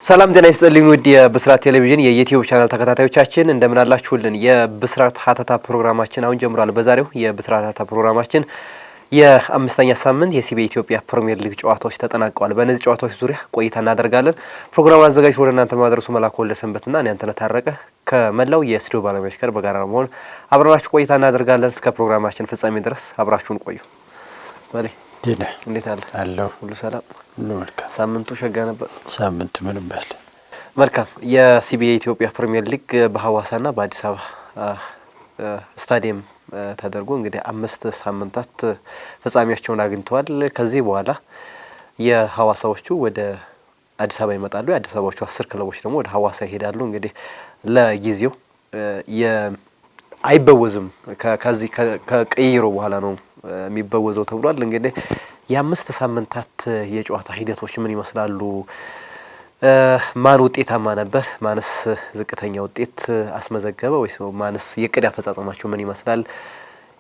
ሰላም ጤና ይስጥልኝ ውድ የብስራት ቴሌቪዥን የዩቲዩብ ቻናል ተከታታዮቻችን እንደምን አላችሁልን? የብስራት ሀተታ ፕሮግራማችን አሁን ጀምሯል። በዛሬው የብስራት ሀተታ ፕሮግራማችን የአምስተኛ ሳምንት የሲቢ ኢትዮጵያ ፕሪሚየር ሊግ ጨዋታዎች ተጠናቀዋል። በእነዚህ ጨዋታዎች ዙሪያ ቆይታ እናደርጋለን። ፕሮግራሙን አዘጋጅቶ ወደ እናንተ ማድረሱ መላኩ ወልደሰንበትና እኔ አንተነህ ታረቀ ከመላው የስቱዲዮ ባለሙያዎች ጋር በጋራ በመሆን አብረናችሁ ቆይታ እናደርጋለን። እስከ ፕሮግራማችን ፍጻሜ ድረስ አብራችሁን ቆዩ። እንዴት አለው? ሁሉ ሰላም? ሁሉ መልካም። ሳምንቱ ሸጋ ነበር። ሳምንቱ ምንም ባለ መልካም። የሲቢ ኢትዮጵያ ፕሪሚየር ሊግ በሐዋሳና በአዲስ አበባ ስታዲየም ተደርጎ እንግዲህ 5 ሳምንታት ፍጻሜያቸውን አግኝተዋል። ከዚህ በኋላ የሐዋሳዎቹ ወደ አዲስ አበባ ይመጣሉ። የአዲስ አበባዎቹ 10 ክለቦች ደግሞ ወደ ሐዋሳ ይሄዳሉ። እንግዲህ ለጊዜው አይበወዝም ከዚህ ከቀይሮ በኋላ ነው የሚበወዘው ተብሏል። እንግዲህ የ5 ሳምንታት የጨዋታ ሂደቶች ምን ይመስላሉ? ማን ውጤታማ ነበር? ማንስ ዝቅተኛ ውጤት አስመዘገበ? ወይስ ማንስ የቅድ አፈጻጸማቸው ምን ይመስላል?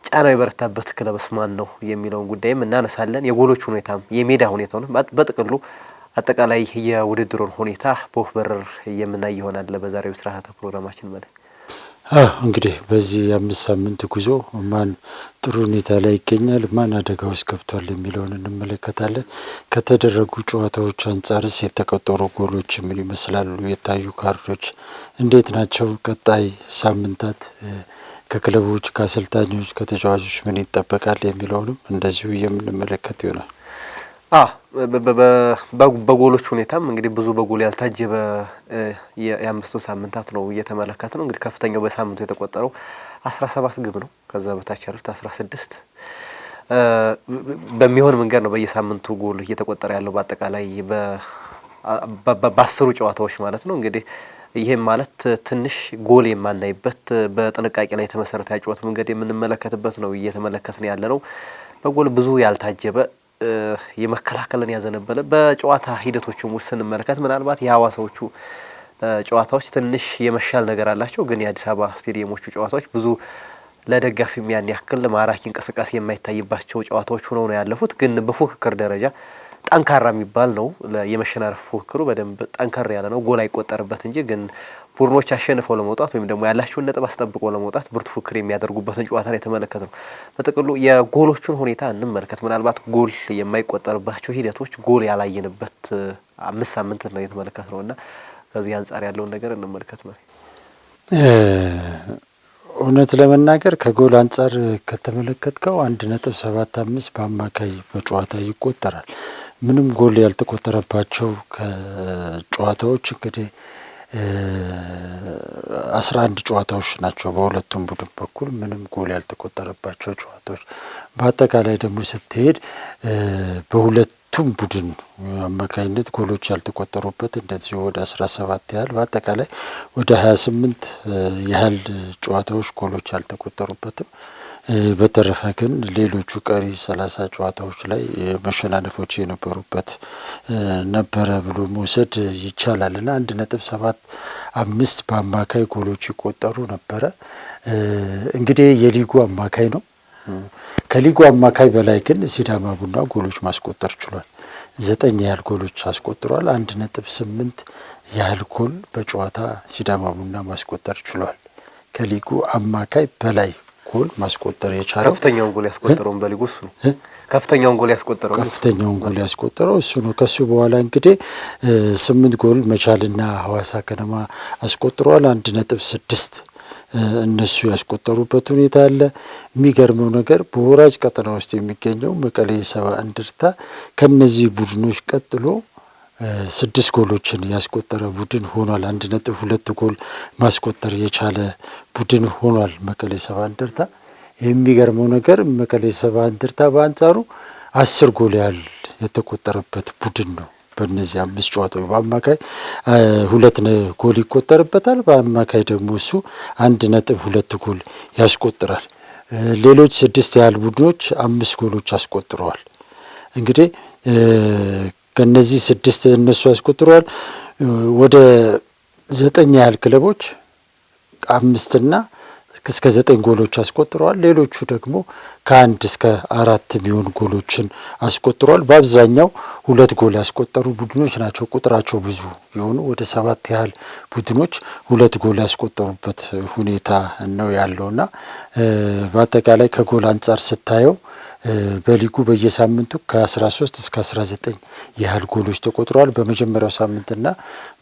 ጫናው የበረታበት ክለብስ ማን ነው የሚለውን ጉዳይም እናነሳለን። የጎሎች ሁኔታም የሜዳ ሁኔታውን በጥቅሉ አጠቃላይ የውድድሩን ሁኔታ በወፍ በረር የምናይ ይሆናል በዛሬው ስራታ ፕሮግራማችን ማለት እንግዲህ በዚህ 5 ሳምንት ጉዞ ማን ጥሩ ሁኔታ ላይ ይገኛል፣ ማን አደጋ ውስጥ ገብቷል የሚለውን እንመለከታለን። ከተደረጉ ጨዋታዎች አንጻርስ የተቆጠሩ ጎሎች ምን ይመስላሉ? የታዩ ካርዶች እንዴት ናቸው? ቀጣይ ሳምንታት ከክለቦች፣ ከአሰልጣኞች፣ ከተጫዋቾች ምን ይጠበቃል የሚለውንም እንደዚሁ የምንመለከት ይሆናል። በጎሎች ሁኔታም እንግዲህ ብዙ በጎል ያልታጀበ የአምስቱ ሳምንታት ነው እየተመለከት ነው። እንግዲህ ከፍተኛው በሳምንቱ የተቆጠረው 17 ግብ ነው። ከዛ በታች ያሉት 16 በሚሆን መንገድ ነው በየሳምንቱ ጎል እየተቆጠረ ያለው በአጠቃላይ በ10 ጨዋታዎች ማለት ነው። እንግዲህ ይሄም ማለት ትንሽ ጎል የማናይበት በጥንቃቄ ላይ የተመሰረተ ያጨዋታ መንገድ የምንመለከትበት ነው እየተመለከትን ያለ ነው። በጎል ብዙ ያልታጀበ የመከላከልን ያዘነበለ በጨዋታ ሂደቶችም ውስጥ ስንመለከት ምናልባት የሐዋሳዎቹ ጨዋታዎች ትንሽ የመሻል ነገር አላቸው። ግን የአዲስ አበባ ስቴዲየሞቹ ጨዋታዎች ብዙ ለደጋፊም ያን ያክል ማራኪ እንቅስቃሴ የማይታይባቸው ጨዋታዎች ሆነው ነው ያለፉት። ግን በፉክክር ደረጃ ጠንካራ የሚባል ነው። የመሸናነፍ ፉክክሩ በደንብ ጠንከር ያለ ነው። ጎል አይቆጠርበት እንጂ ግን ቡድኖች አሸንፈው ለመውጣት ወይም ደግሞ ያላቸውን ነጥብ አስጠብቀው ለመውጣት ብርቱ ፉክክር የሚያደርጉበትን ጨዋታ ላይ የተመለከተ ነው። በጥቅሉ የጎሎቹን ሁኔታ እንመልከት። ምናልባት ጎል የማይቆጠርባቸው ሂደቶች ጎል ያላየንበት 5 ሳምንት ነው የተመለከተ ነውና ከዚህ አንጻር ያለውን ነገር እንመልከት ማለት እውነት ለመናገር ከጎል አንጻር ከተመለከትከው 1.75 በአማካይ በጨዋታ ይቆጠራል። ምንም ጎል ያልተቆጠረባቸው ከጨዋታዎች እንግዲህ 11 ጨዋታዎች ናቸው በሁለቱም ቡድን በኩል ምንም ጎል ያልተቆጠረባቸው ጨዋታዎች። በአጠቃላይ ደግሞ ስትሄድ በሁለቱም ቡድን አማካይነት ጎሎች ያልተቆጠሩበት እንደዚሁ ወደ 17 ያህል በአጠቃላይ ወደ 28 ያህል ጨዋታዎች ጎሎች ያልተቆጠሩበትም። በተረፈ ግን ሌሎቹ ቀሪ 30 ጨዋታዎች ላይ መሸናነፎች የነበሩበት ነበረ ብሎ መውሰድ ይቻላልና 1.75 በአማካይ ጎሎች ይቆጠሩ ነበረ። እንግዲህ የሊጉ አማካይ ነው። ከሊጉ አማካይ በላይ ግን ሲዳማ ቡና ጎሎች ማስቆጠር ችሏል። 9 ያህል ጎሎች አስቆጥሯል። 1.8 ያህል ጎል በጨዋታ ሲዳማ ቡና ማስቆጠር ችሏል። ከሊጉ አማካይ በላይ ጎል ማስቆጠር የቻለው ከፍተኛውን ጎል ያስቆጠረው በሊጉ እሱ ነው። ከፍተኛውን ጎል ያስቆጠረው እሱ ነው። ከሱ በኋላ እንግዲህ 8 ጎል መቻልና ሐዋሳ ከነማ አስቆጥሯል። 1.6 እነሱ ያስቆጠሩበት ሁኔታ አለ። የሚገርመው ነገር በወራጅ ቀጠና ውስጥ የሚገኘው መቀሌ ሰባ እንደርታ ከነዚህ ቡድኖች ቀጥሎ 6 ጎሎችን ያስቆጠረ ቡድን ሆኗል። 1.2 ጎል ማስቆጠር የቻለ ቡድን ሆኗል መቀሌ ሰባ እንደርታ። የሚገርመው ነገር መቀሌ ሰባ እንደርታ በአንጻሩ 10 ጎል ያህል የተቆጠረበት ቡድን ነው። በእነዚህ 5 ጨዋታዎች በአማካይ 2 ጎል ይቆጠርበታል። በአማካይ ደግሞ እሱ 1.2 ጎል ያስቆጥራል። ሌሎች 6 ያህል ቡድኖች 5 ጎሎች አስቆጥረዋል። እንግዲህ ከነዚህ 6 እነሱ ያስቆጥረዋል። ወደ 9 ያህል ክለቦች 5 እና እስከ 9 ጎሎች አስቆጥረዋል። ሌሎቹ ደግሞ ከ1 እስከ 4 የሚሆኑ ጎሎችን አስቆጥረዋል። በአብዛኛው 2 ጎል ያስቆጠሩ ቡድኖች ናቸው። ቁጥራቸው ብዙ የሆኑ ወደ 7 ያህል ቡድኖች 2 ጎል ያስቆጠሩበት ሁኔታ ነው ያለውና በአጠቃላይ ከጎል አንጻር ስታየው በሊጉ በየሳምንቱ ከ13 እስከ 19 ያህል ጎሎች ተቆጥረዋል። በመጀመሪያው ሳምንትና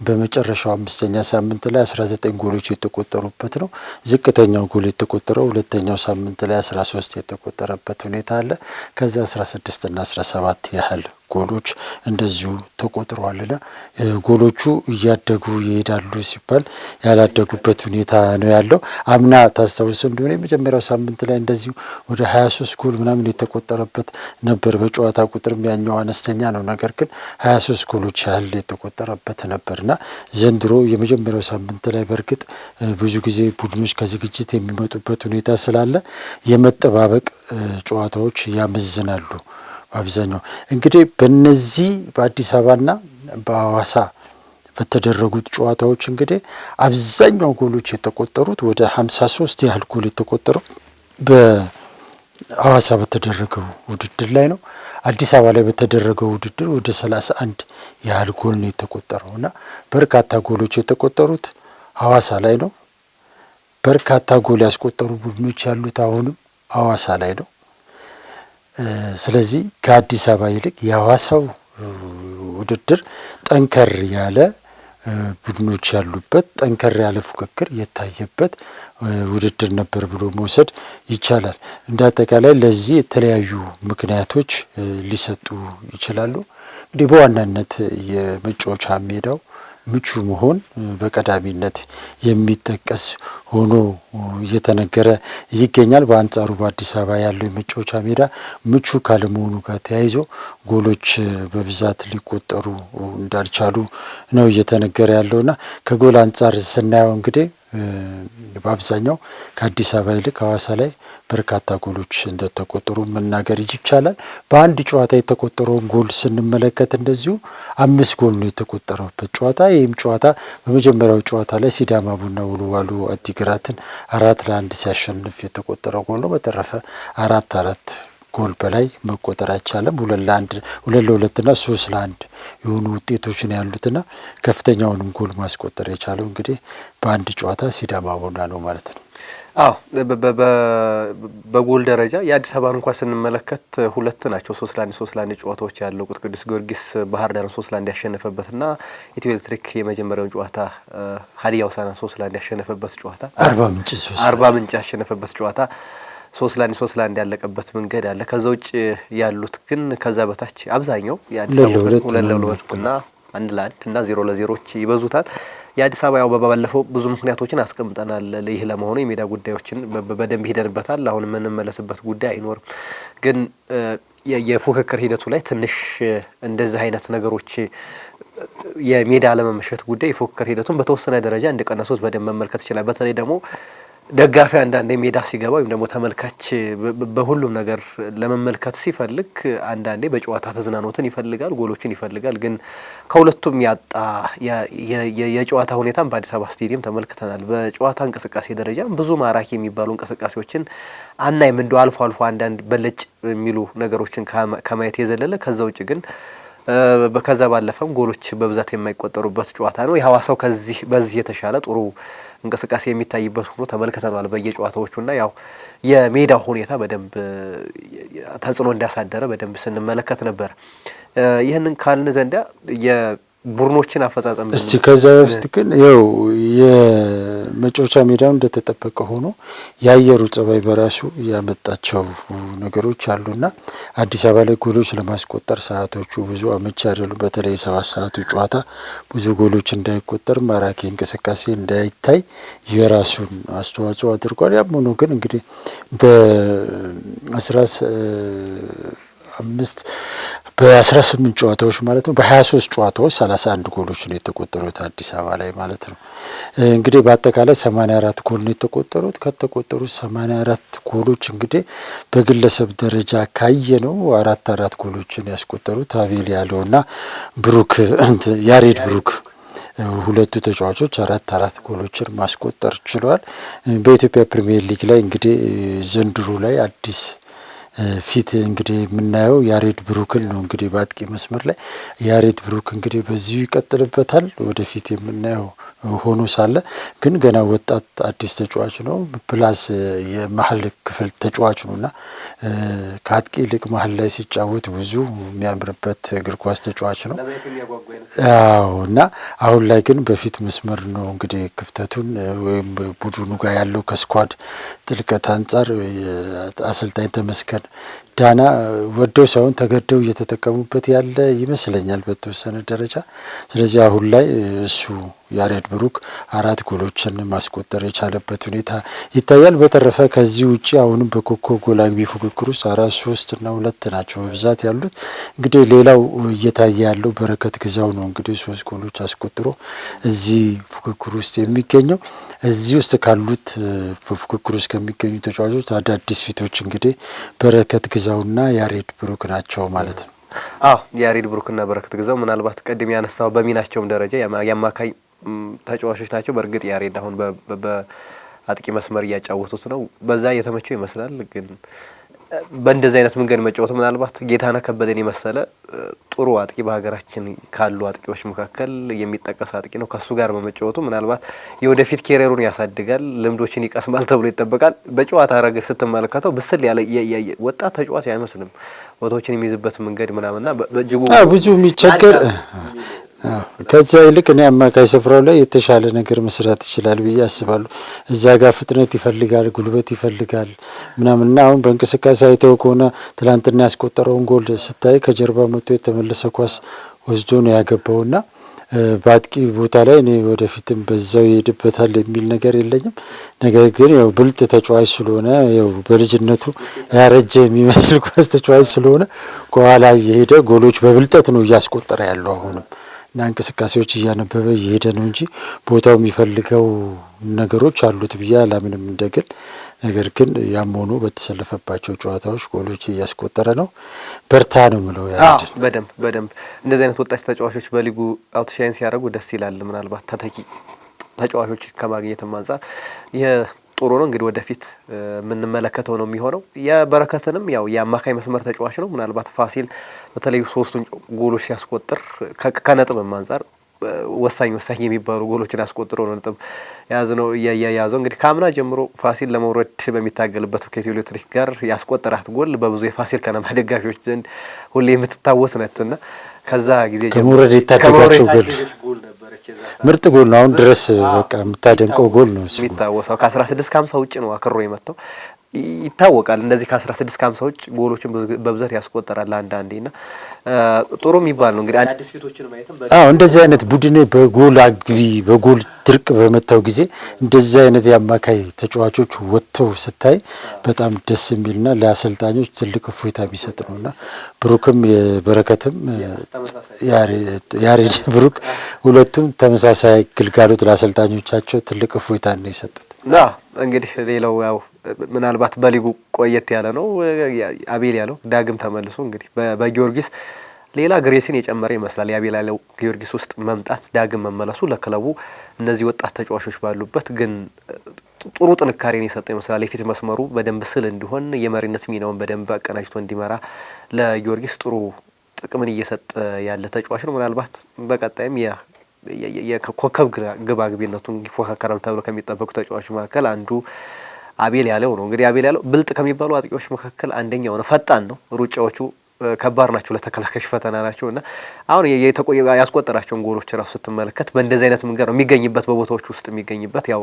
በመጨረሻው 5ኛ ሳምንት ላይ 19 ጎሎች የተቆጠሩበት ነው። ዝቅተኛው ጎል የተቆጠረው ሁለተኛው ሳምንት ላይ 13 የተቆጠረበት ሁኔታ አለ። ከዛ 16 እና 17 ያህል ጎሎች እንደዚሁ ተቆጥረዋልና ጎሎቹ እያደጉ ይሄዳሉ ሲባል ያላደጉበት ሁኔታ ነው ያለው። አምና ታስታውሱ እንደሆነ የመጀመሪያው ሳምንት ላይ እንደዚሁ ወደ 23 ጎል ምናምን የተቆጠረበት ነበር። በጨዋታ ቁጥርም ያኛው አነስተኛ ነው፣ ነገር ግን 23 ጎሎች ያህል የተቆጠረበት ነበርና ዘንድሮ የመጀመሪያው ሳምንት ላይ በእርግጥ ብዙ ጊዜ ቡድኖች ከዝግጅት የሚመጡበት ሁኔታ ስላለ የመጠባበቅ ጨዋታዎች ያመዝናሉ። አብዛኛው እንግዲህ በነዚህ በአዲስ አበባና በሐዋሳ በተደረጉት ጨዋታዎች እንግዲህ አብዛኛው ጎሎች የተቆጠሩት ወደ 53 ያህል ጎል የተቆጠረው በሐዋሳ በተደረገው ውድድር ላይ ነው። አዲስ አበባ ላይ በተደረገው ውድድር ወደ 31 ያህል ጎል ነው የተቆጠረውና በርካታ ጎሎች የተቆጠሩት ሐዋሳ ላይ ነው። በርካታ ጎል ያስቆጠሩ ቡድኖች ያሉት አሁንም ሐዋሳ ላይ ነው። ስለዚህ ከአዲስ አበባ ይልቅ የሐዋሳው ውድድር ጠንከር ያለ ቡድኖች ያሉበት ጠንከር ያለ ፉክክር የታየበት ውድድር ነበር ብሎ መውሰድ ይቻላል። እንደ አጠቃላይ ለዚህ የተለያዩ ምክንያቶች ሊሰጡ ይችላሉ። እንግዲህ በዋናነት የመጫወቻ ሜዳው ምቹ መሆን በቀዳሚነት የሚጠቀስ ሆኖ እየተነገረ ይገኛል። በአንጻሩ በአዲስ አበባ ያለው የመጫወቻ ሜዳ ምቹ ካለመሆኑ ጋር ተያይዞ ጎሎች በብዛት ሊቆጠሩ እንዳልቻሉ ነው እየተነገረ ያለውና ከጎል አንጻር ስናየው እንግዲህ በአብዛኛው ከአዲስ አበባ ይልቅ ሐዋሳ ላይ በርካታ ጎሎች እንደተቆጠሩ መናገር ይቻላል። በአንድ ጨዋታ የተቆጠረውን ጎል ስንመለከት እንደዚሁ 5 ጎል ነው የተቆጠረበት ጨዋታ። ይህም ጨዋታ በመጀመሪያው ጨዋታ ላይ ሲዳማ ቡና ወልዋሎ አዲግራትን 4-1 ሲያሸንፍ የተቆጠረው ጎል ነው። በተረፈ 4 ጎል በላይ መቆጠር አይቻልም። 2-2 እና 3-1 የሆኑ ውጤቶች ነው ያሉትና ከፍተኛውንም ጎል ማስቆጠር የቻለው እንግዲህ በአንድ ጨዋታ ሲዳማ ቡና ነው ማለት ነው። አዎ በጎል ደረጃ የአዲስ አበባን እንኳን ስንመለከት 2 ናቸው 3-1 ጨዋታዎች ያለቁት። ቅዱስ ጊዮርጊስ ባህር ዳርን 3-1 ያሸነፈበትና ኢትዮ ኤሌክትሪክ የመጀመሪያውን ጨዋታ ሀዲያ ሆሳዕናን 3-1 ያሸነፈበት ጨዋታ፣ አርባ ምንጭ ያሸነፈበት ጨዋታ 3-1 ያለቀበት መንገድ አለ። ከዛ ውጭ ያሉት ግን ከዛ በታች አብዛኛው የአዲስ አበባ 2-2 እና 1-1 እና 0-0ዎች ይበዙታል። የአዲስ አበባ ያው ባለፈው ብዙ ምክንያቶችን አስቀምጠናል። ይህ ለመሆኑ የሜዳ ጉዳዮችን በደንብ ሄደንበታል። አሁን የምንመለስበት ጉዳይ አይኖርም። ግን የፉክክር ሂደቱ ላይ ትንሽ እንደዚህ አይነት ነገሮች የሜዳ አለመመሸት ጉዳይ የፉክክር ሂደቱን በተወሰነ ደረጃ እንደቀነሱት በደንብ መመልከት ይችላል። በተለይ ደግሞ ደጋፊ አንዳንዴ ሜዳ ሲገባ ወይም ደግሞ ተመልካች በሁሉም ነገር ለመመልከት ሲፈልግ አንዳንዴ በጨዋታ ተዝናኖትን ይፈልጋል፣ ጎሎችን ይፈልጋል። ግን ከሁለቱም ያጣ የጨዋታ ሁኔታን በአዲስ አበባ ስቴዲየም ተመልክተናል። በጨዋታ እንቅስቃሴ ደረጃ ብዙ ማራኪ የሚባሉ እንቅስቃሴዎችን አናይም። እንደው አልፎ አልፎ አንዳንድ በለጭ የሚሉ ነገሮችን ከማየት የዘለለ ከዛ ውጭ ግን ከዛ ባለፈም ጎሎች በብዛት የማይቆጠሩበት ጨዋታ ነው። የሐዋሳው በዚህ የተሻለ ጥሩ እንቅስቃሴ የሚታይበት ሆኖ ተመልክተናል በየጨዋታዎቹና ያው የሜዳው ሁኔታ በደንብ ተጽዕኖ እንዳሳደረ በደንብ ስንመለከት ነበር። ይህንን ካልን ዘንዳ የቡድኖችን አፈጻጸም እስቲ ከዛ በፊት ግን ያው የመጫወቻ ሜዳው እንደተጠበቀ ሆኖ የአየሩ ጸባይ በራሱ ያመጣቸው ነገሮች አሉና አዲስ አበባ ላይ ጎሎች ለማስቆጠር ሰዓቶቹ ብዙ አመቺ አይደሉም። በተለይ 7 ሰዓቱ ጨዋታ ብዙ ጎሎች እንዳይቆጠር ማራኪ እንቅስቃሴ እንዳይታይ የራሱን አስተዋጽኦ አድርጓል። ያም ሆኖ ግን እንግዲህ በ18 ጨዋታዎች ማለት ነው በ23 ጨዋታዎች 31 ጎሎች ነው የተቆጠሩት አዲስ አበባ ላይ ማለት ነው። እንግዲህ በአጠቃላይ 84 ጎል ነው የተቆጠሩት። ከተቆጠሩት 84 ጎሎች እንግዲህ በግለሰብ ደረጃ ካየ ነው 4 ጎሎችን ያስቆጠሩት አቤል ያለውና ያሬድ ብሩክ ሁለቱ ተጫዋቾች አራት ጎሎችን ማስቆጠር ችሏል። በኢትዮጵያ ፕሪሚየር ሊግ ላይ እንግዲህ ዘንድሮ ላይ አዲስ ፊት እንግዲህ የምናየው ያሬድ ብሩክን ነው። እንግዲህ በአጥቂ መስመር ላይ ያሬድ ብሩክ እንግዲህ በዚሁ ይቀጥልበታል ወደፊት የምናየው ሆኖ ሳለ ግን ገና ወጣት አዲስ ተጫዋች ነው። ፕላስ የመሀል ክፍል ተጫዋች ነውና ከአጥቂ ይልቅ መሀል ላይ ሲጫወት ብዙ የሚያምርበት እግር ኳስ ተጫዋች ነው። አዎ እና አሁን ላይ ግን በፊት መስመር ነው እንግዲህ ክፍተቱን ወይም ቡድኑ ጋር ያለው ከስኳድ ጥልቀት አንጻር አሰልጣኝ ተመስገን ዳና ወደው ሳይሆን ተገደው እየተጠቀሙበት ያለ ይመስለኛል በተወሰነ ደረጃ። ስለዚህ አሁን ላይ እሱ ያሬድ ብሩክ 4 ጎሎችን ማስቆጠር የቻለበት ሁኔታ ይታያል። በተረፈ ከዚህ ውጪ አሁንም በኮከብ ጎል አግቢ ፉክክር ውስጥ 4-3 እና 2 ናቸው በብዛት ያሉት። እንግዲህ ሌላው እየታየ ያለው በረከት ግዛው ነው። እንግዲህ 3 ጎሎች አስቆጥሮ እዚህ ፉክክር ውስጥ የሚገኘው። እዚህ ውስጥ ካሉት በፉክክር ውስጥ ከሚገኙ ተጫዋቾች አዳዲስ ፊቶች እንግዲህ በረከት ግዛውና ያሬድ ብሩክ ናቸው ማለት ነው። አዎ ያሬድ ብሩክና በረከት ግዛው ምናልባት ቀደም ያነሳው በሚናቸውም ደረጃ ያማካይ ተጫዋቾች ናቸው። በእርግጥ ያሬድ አሁን በአጥቂ መስመር እያጫወቱት ነው። በዛ እየተመቸው ይመስላል። ግን በእንደዚህ አይነት መንገድ መጫወቱ ምናልባት ጌታነህ ከበደን የመሰለ ጥሩ አጥቂ በሀገራችን ካሉ አጥቂዎች መካከል የሚጠቀስ አጥቂ ነው። ከሱ ጋር በመጫወቱ ምናልባት የወደፊት ኬሪየሩን ያሳድጋል፣ ልምዶችን ይቀስማል ተብሎ ይጠበቃል። በጨዋታ ረገድ ስትመለከተው ብስል ያለ ወጣት ተጫዋች አይመስልም። ቦታዎችን የሚይዝበት መንገድ ምናምንና በእጅጉ ብዙ የሚቸገር ከዛ ይልቅ እኔ አማካይ ስፍራው ላይ የተሻለ ነገር መስራት ይችላል ብዬ አስባለሁ። እዛ ጋር ፍጥነት ይፈልጋል፣ ጉልበት ይፈልጋል ምናምንና አሁን በእንቅስቃሴ አይተው ከሆነ ትላንትና ያስቆጠረውን ጎል ስታይ ከጀርባ መጥቶ የተመለሰ ኳስ ወስዶ ነው ያገባውና በአጥቂ ቦታ ላይ እኔ ወደፊትም በዛው ይሄድበታል የሚል ነገር የለኝም። ነገር ግን ያው ብልጥ ተጫዋች ስለሆነ ያው በልጅነቱ ያረጀ የሚመስል ኳስ ተጫዋች ስለሆነ ከኋላ እየሄደ ጎሎች በብልጠት ነው እያስቆጠረ ያለው አሁንም እና እንቅስቃሴዎች እያነበበ እየሄደ ነው እንጂ ቦታው የሚፈልገው ነገሮች አሉት ብዬ አላምንም እንደግል። ነገር ግን ያም ሆኖ በተሰለፈባቸው ጨዋታዎች ጎሎች እያስቆጠረ ነው። በርታ ነው ምለው ያሬድ። በደንብ እንደዚህ አይነት ወጣት ተጫዋቾች በሊጉ አውትሻይን ሲያደርጉ ደስ ይላል። ምናልባት ተተኪ ተጫዋቾች ከማግኘትም አንጻር ይሄ ጥሩ ነው። እንግዲህ ወደፊት የምንመለከተው ነው የሚሆነው። የበረከትንም ያው የአማካይ መስመር ተጫዋች ነው። ምናልባት ፋሲል በተለይ 3ቱን ጎሎች ሲያስቆጥር ከነጥብም አንጻር ወሳኝ የሚባሉ ጎሎችን አስቆጥሮ ነው ነጥብ ያዘው እንግዲህ ከአምና ጀምሮ ፋሲል ለመውረድ በሚታገልበት ከኢትዮ ኤሌክትሪክ ጋር ያስቆጠራት ጎል በብዙ የፋሲል ከነማ ደጋፊዎች ዘንድ ሁሌ የምትታወስ ነትና ከዛ ጊዜ ጀምሮ ከመውረድ የታደጋቸው ጎል ምርጥ ጎል ነው። አሁን ድረስ በቃ የምታደንቀው ጎል ነው እሱ የሚታወሰው። ከ16 ከ50 ውጭ ነው አክሮ የመጣው ይታወቃል። እንደዚህ ከ16 ከ50 ውጭ ጎሎችን በብዛት ያስቆጠራል አንዳንዴና ጥሩ የሚባል ነው። እንግዲህ አዲስ ፊቶችን ማየትም እንደዚህ አይነት ቡድን በጎል አግቢ በጎል ድርቅ በመታው ጊዜ እንደዚህ አይነት የአማካይ ተጫዋቾች ወጥተው ስታይ በጣም ደስ የሚልና ለአሰልጣኞች ትልቅ እፎይታ የሚሰጥ ነውና ብሩክም የበረከትም ያሬድ ብሩክ ሁለቱም ተመሳሳይ ግልጋሎት ለአሰልጣኞቻቸው ትልቅ እፎይታ ነው የሰጡት። እንግዲህ ሌላው ያው ምናልባት በሊጉ ቆየት ያለ ነው አቤል ያለው ዳግም ተመልሶ እንግዲህ በጊዮርጊስ ሌላ ግሬስን የጨመረ ይመስላል። የአቤል ያለው ጊዮርጊስ ውስጥ መምጣት ዳግም መመለሱ ለክለቡ እነዚህ ወጣት ተጫዋቾች ባሉበት ግን ጥሩ ጥንካሬን የሰጠው ይመስላል። የፊት መስመሩ በደንብ ስል እንዲሆን የመሪነት ሚናውን በደንብ አቀናጅቶ እንዲመራ ለጊዮርጊስ ጥሩ ጥቅምን እየሰጠ ያለ ተጫዋች ነው። ምናልባት በቀጣይም የኮከብ ግብ አግቢነቱን ይፎካከራል ተብሎ ከሚጠበቁ ተጫዋቾች መካከል አንዱ አቤል ያለው ነው። እንግዲህ አቤል ያለው ብልጥ ከሚባሉ አጥቂዎች መካከል አንደኛው ነው። ፈጣን ነው። ሩጫዎቹ ከባድ ናቸው፣ ለተከላካዮች ፈተና ናቸው እና አሁን ያስቆጠራቸውን ጎሎች ራሱ ስትመለከት በእንደዚህ አይነት መንገድ ነው የሚገኝበት፣ በቦታዎች ውስጥ የሚገኝበት ያው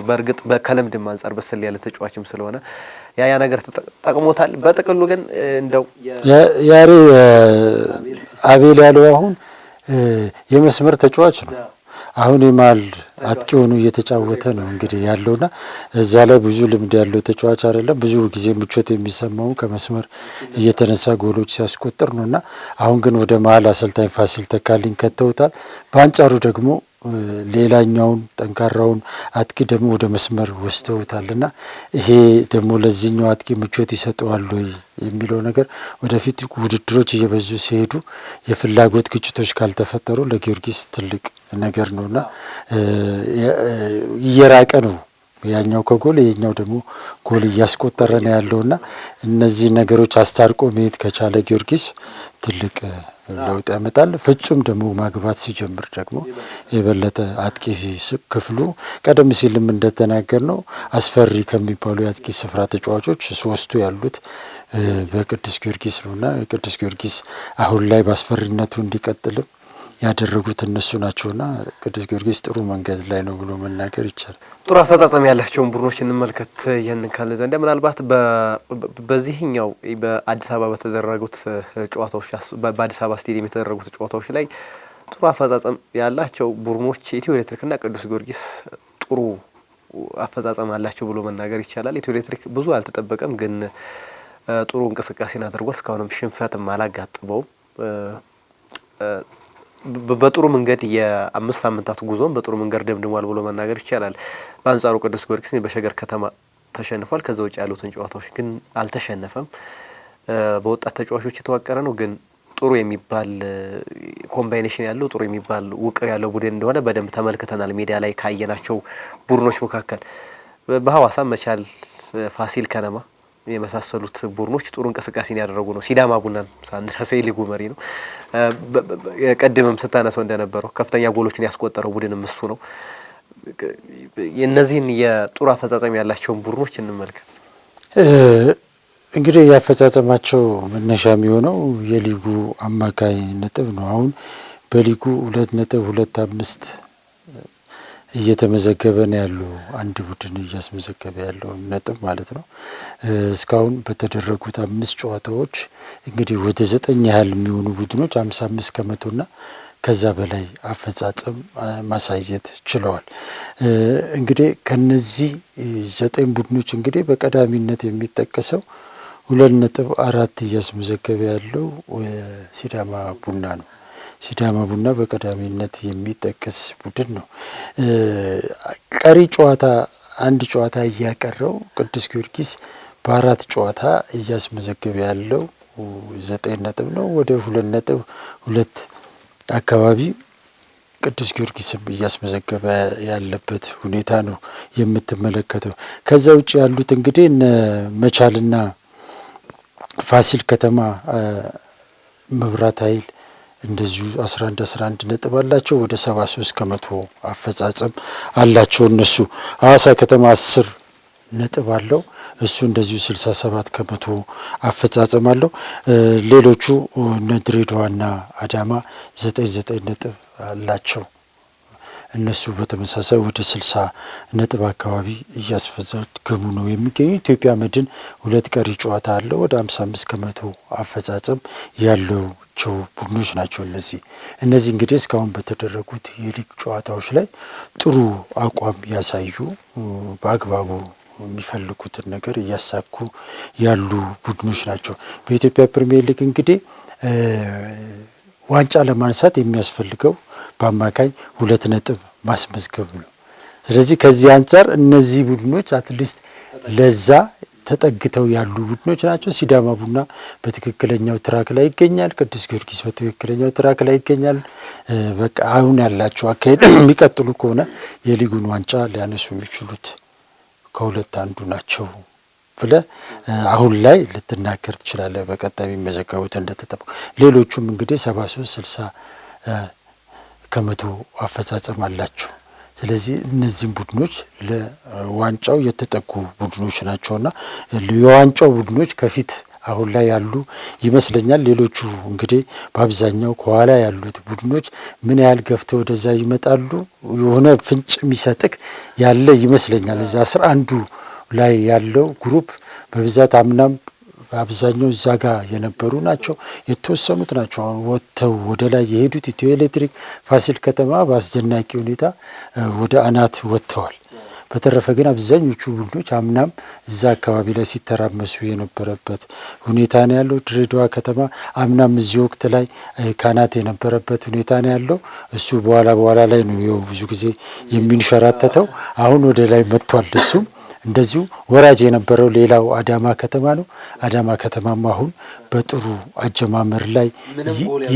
በእርግጥ ከልምድም አንጻር በስል ያለ ተጫዋችም ስለሆነ ያ ነገር ተጠቅሞታል። በጥቅሉ ግን እንደው አቤል ያለው አሁን የመስመር ተጫዋች ነው። አሁን የማል አጥቂ ሆኖ እየተጫወተ ነው እንግዲህ ያለውና እዛ ላይ ብዙ ልምድ ያለው ተጫዋች አይደለም። ብዙ ጊዜ ምቾት የሚሰማው ከመስመር እየተነሳ ጎሎች ሲያስቆጥር ነውና አሁን ግን ወደ መሀል አሰልጣኝ ፋሲል ተካልኝ ከተውታል። በአንጻሩ ደግሞ ሌላኛውን ጠንካራውን አጥቂ ደግሞ ወደ መስመር ወስደውታልና ይሄ ደግሞ ለዚህኛው አጥቂ ምቾት ይሰጠዋል ወይ የሚለው ነገር ወደፊት ውድድሮች እየበዙ ሲሄዱ የፍላጎት ግጭቶች ካልተፈጠሩ ለጊዮርጊስ ትልቅ ነገር ነውና እየራቀ ነው ያኛው ከጎል የኛው ደግሞ ጎል እያስቆጠረ ነው ያለውና እነዚህ ነገሮች አስታርቆ መሄድ ከቻለ ጊዮርጊስ ትልቅ ለውጥ ያመጣል። ፍጹም ደግሞ ማግባት ሲጀምር ደግሞ የበለጠ አጥቂ ክፍሉ ቀደም ሲልም እንደተናገር ነው አስፈሪ ከሚባሉ የአጥቂ ስፍራ ተጫዋቾች ሶስቱ ያሉት በቅዱስ ጊዮርጊስ ነውና ቅዱስ ጊዮርጊስ አሁን ላይ በአስፈሪነቱ እንዲቀጥልም ያደረጉት እነሱ ናቸውና ቅዱስ ጊዮርጊስ ጥሩ መንገድ ላይ ነው ብሎ መናገር ይቻላል። ጥሩ አፈጻጸም ያላቸውን ቡድኖች እንመልከት። ይህንን ካለ ዘንድ ምናልባት በዚህኛው በአዲስ አበባ በተደረጉት ጨዋታዎች በአዲስ አበባ ስቴዲየም የተደረጉት ጨዋታዎች ላይ ጥሩ አፈጻጸም ያላቸው ቡድኖች ኢትዮ ኤሌክትሪክና ቅዱስ ጊዮርጊስ ጥሩ አፈጻጸም አላቸው ብሎ መናገር ይቻላል። ኢትዮ ኤሌክትሪክ ብዙ አልተጠበቀም፣ ግን ጥሩ እንቅስቃሴን አድርጓል። እስካሁንም ሽንፈትም አላጋጥመውም። በጥሩ መንገድ የአምስት ሳምንታት ጉዞን በጥሩ መንገድ ደምድሟል ብሎ መናገር ይቻላል። በአንጻሩ ቅዱስ ጊዮርጊስ በሸገር ከተማ ተሸንፏል። ከዛ ውጭ ያሉትን ጨዋታዎች ግን አልተሸነፈም። በወጣት ተጫዋቾች የተዋቀረ ነው፣ ግን ጥሩ የሚባል ኮምባይኔሽን ያለው ጥሩ የሚባል ውቅር ያለው ቡድን እንደሆነ በደንብ ተመልክተናል። ሜዳ ላይ ካየናቸው ቡድኖች መካከል በሐዋሳ መቻል፣ ፋሲል ከነማ የመሳሰሉት ቡድኖች ጥሩ እንቅስቃሴን ያደረጉ ነው። ሲዳማ ቡናን ሳንረሳ ሊጉ መሪ ነው። ቀድመም ስታነሰው እንደነበረው ከፍተኛ ጎሎችን ያስቆጠረው ቡድንም እሱ ነው። የእነዚህን የጥሩ አፈጻጸም ያላቸውን ቡድኖች እንመልከት። እንግዲህ ያፈጻጸማቸው መነሻ የሚሆነው የሊጉ አማካይ ነጥብ ነው። አሁን በሊጉ 2.25 እየተመዘገበ ነው ያለው አንድ ቡድን እያስመዘገበ ያለው ነጥብ ማለት ነው። እስካሁን በተደረጉት 5 ጨዋታዎች እንግዲህ ወደ 9 ያህል የሚሆኑ ቡድኖች 55 ከመቶና ከዛ በላይ አፈጻጸም ማሳየት ችለዋል። እንግዲህ ከነዚህ 9 ቡድኖች እንግዲህ በቀዳሚነት የሚጠቀሰው 2.4 እያስመዘገበ ያለው ሲዳማ ቡና ነው። ሲዳማ ቡና በቀዳሚነት የሚጠቀስ ቡድን ነው። ቀሪ ጨዋታ አንድ ጨዋታ እያቀረው ቅዱስ ጊዮርጊስ በ4 ጨዋታ እያስመዘገበ ያለው 9 ነጥብ ነው። ወደ 2.2 አካባቢ ቅዱስ ጊዮርጊስም እያስመዘገበ ያለበት ሁኔታ ነው የምትመለከተው። ከዛ ውጭ ያሉት እንግዲህ እነ መቻልና ፋሲል ከተማ፣ መብራት ኃይል እንደዚሁ 11 ነጥብ አላቸው። ወደ 73 ከመቶ አፈጻጸም አላቸው እነሱ። ሐዋሳ ከተማ 10 ነጥብ አለው እሱ እንደዚሁ 67 ከመቶ አፈጻጸም አለው። ሌሎቹ እነ ድሬዳዋና አዳማ 9 ነጥብ አላቸው። እነሱ በተመሳሳይ ወደ 60 ነጥብ አካባቢ እያስመዘገቡ ነው የሚገኙ። ኢትዮጵያ መድን 2 ቀሪ ጨዋታ አለው ወደ 55 ከመቶ አፈጻጸም ያላቸው ቡድኖች ናቸው። እነዚህ እንግዲህ እስካሁን በተደረጉት የሊግ ጨዋታዎች ላይ ጥሩ አቋም ያሳዩ በአግባቡ የሚፈልጉትን ነገር እያሳኩ ያሉ ቡድኖች ናቸው። በኢትዮጵያ ፕሪሚየር ሊግ እንግዲህ ዋንጫ ለማንሳት የሚያስፈልገው በአማካኝ 2 ነጥብ ማስመዝገብ ነው። ስለዚህ ከዚህ አንጻር እነዚህ ቡድኖች አትሊስት ለዛ ተጠግተው ያሉ ቡድኖች ናቸው። ሲዳማ ቡና በትክክለኛው ትራክ ላይ ይገኛል። ቅዱስ ጊዮርጊስ በትክክለኛው ትራክ ላይ ይገኛል። በቃ አሁን ያላቸው አካሄድ የሚቀጥሉ ከሆነ የሊጉን ዋንጫ ሊያነሱ የሚችሉት ከሁለት አንዱ ናቸው ብለ አሁን ላይ ልትናገር ትችላለህ። በቀጣይ የሚመዘገቡት እንደተጠበቁ ሌሎቹም እንግዲህ 73-60 ከመቶ አፈጻጸም አላቸው። ስለዚህ እነዚህም ቡድኖች ለዋንጫው የተጠጉ ቡድኖች ናቸውና የዋንጫው ቡድኖች ከፊት አሁን ላይ ያሉ ይመስለኛል። ሌሎቹ እንግዲህ በአብዛኛው ከኋላ ያሉት ቡድኖች ምን ያህል ገፍተው ወደዛ ይመጣሉ የሆነ ፍንጭ የሚሰጥክ ያለ ይመስለኛል። እዛ 11ዱ ላይ ያለው ግሩፕ በብዛት አምናም በአብዛኛው እዛ ጋር የነበሩ ናቸው። የተወሰኑት ናቸው አሁን ወጥተው ወደ ላይ የሄዱት። ኢትዮ ኤሌክትሪክ፣ ፋሲል ከተማ በአስደናቂ ሁኔታ ወደ አናት ወጥተዋል። በተረፈ ግን አብዛኞቹ ቡድኖች አምናም እዛ አካባቢ ላይ ሲተራመሱ የነበረበት ሁኔታ ነው ያለው። ድሬዳዋ ከተማ አምናም እዚህ ወቅት ላይ ካናት የነበረበት ሁኔታ ነው ያለው። እሱ በኋላ ላይ ነው ብዙ ጊዜ የሚንሸራተተው። አሁን ወደ ላይ መጥቷል። እሱም እንደዚሁ ወራጅ የነበረው ሌላው አዳማ ከተማ ነው። አዳማ ከተማም አሁን በጥሩ አጀማመር ላይ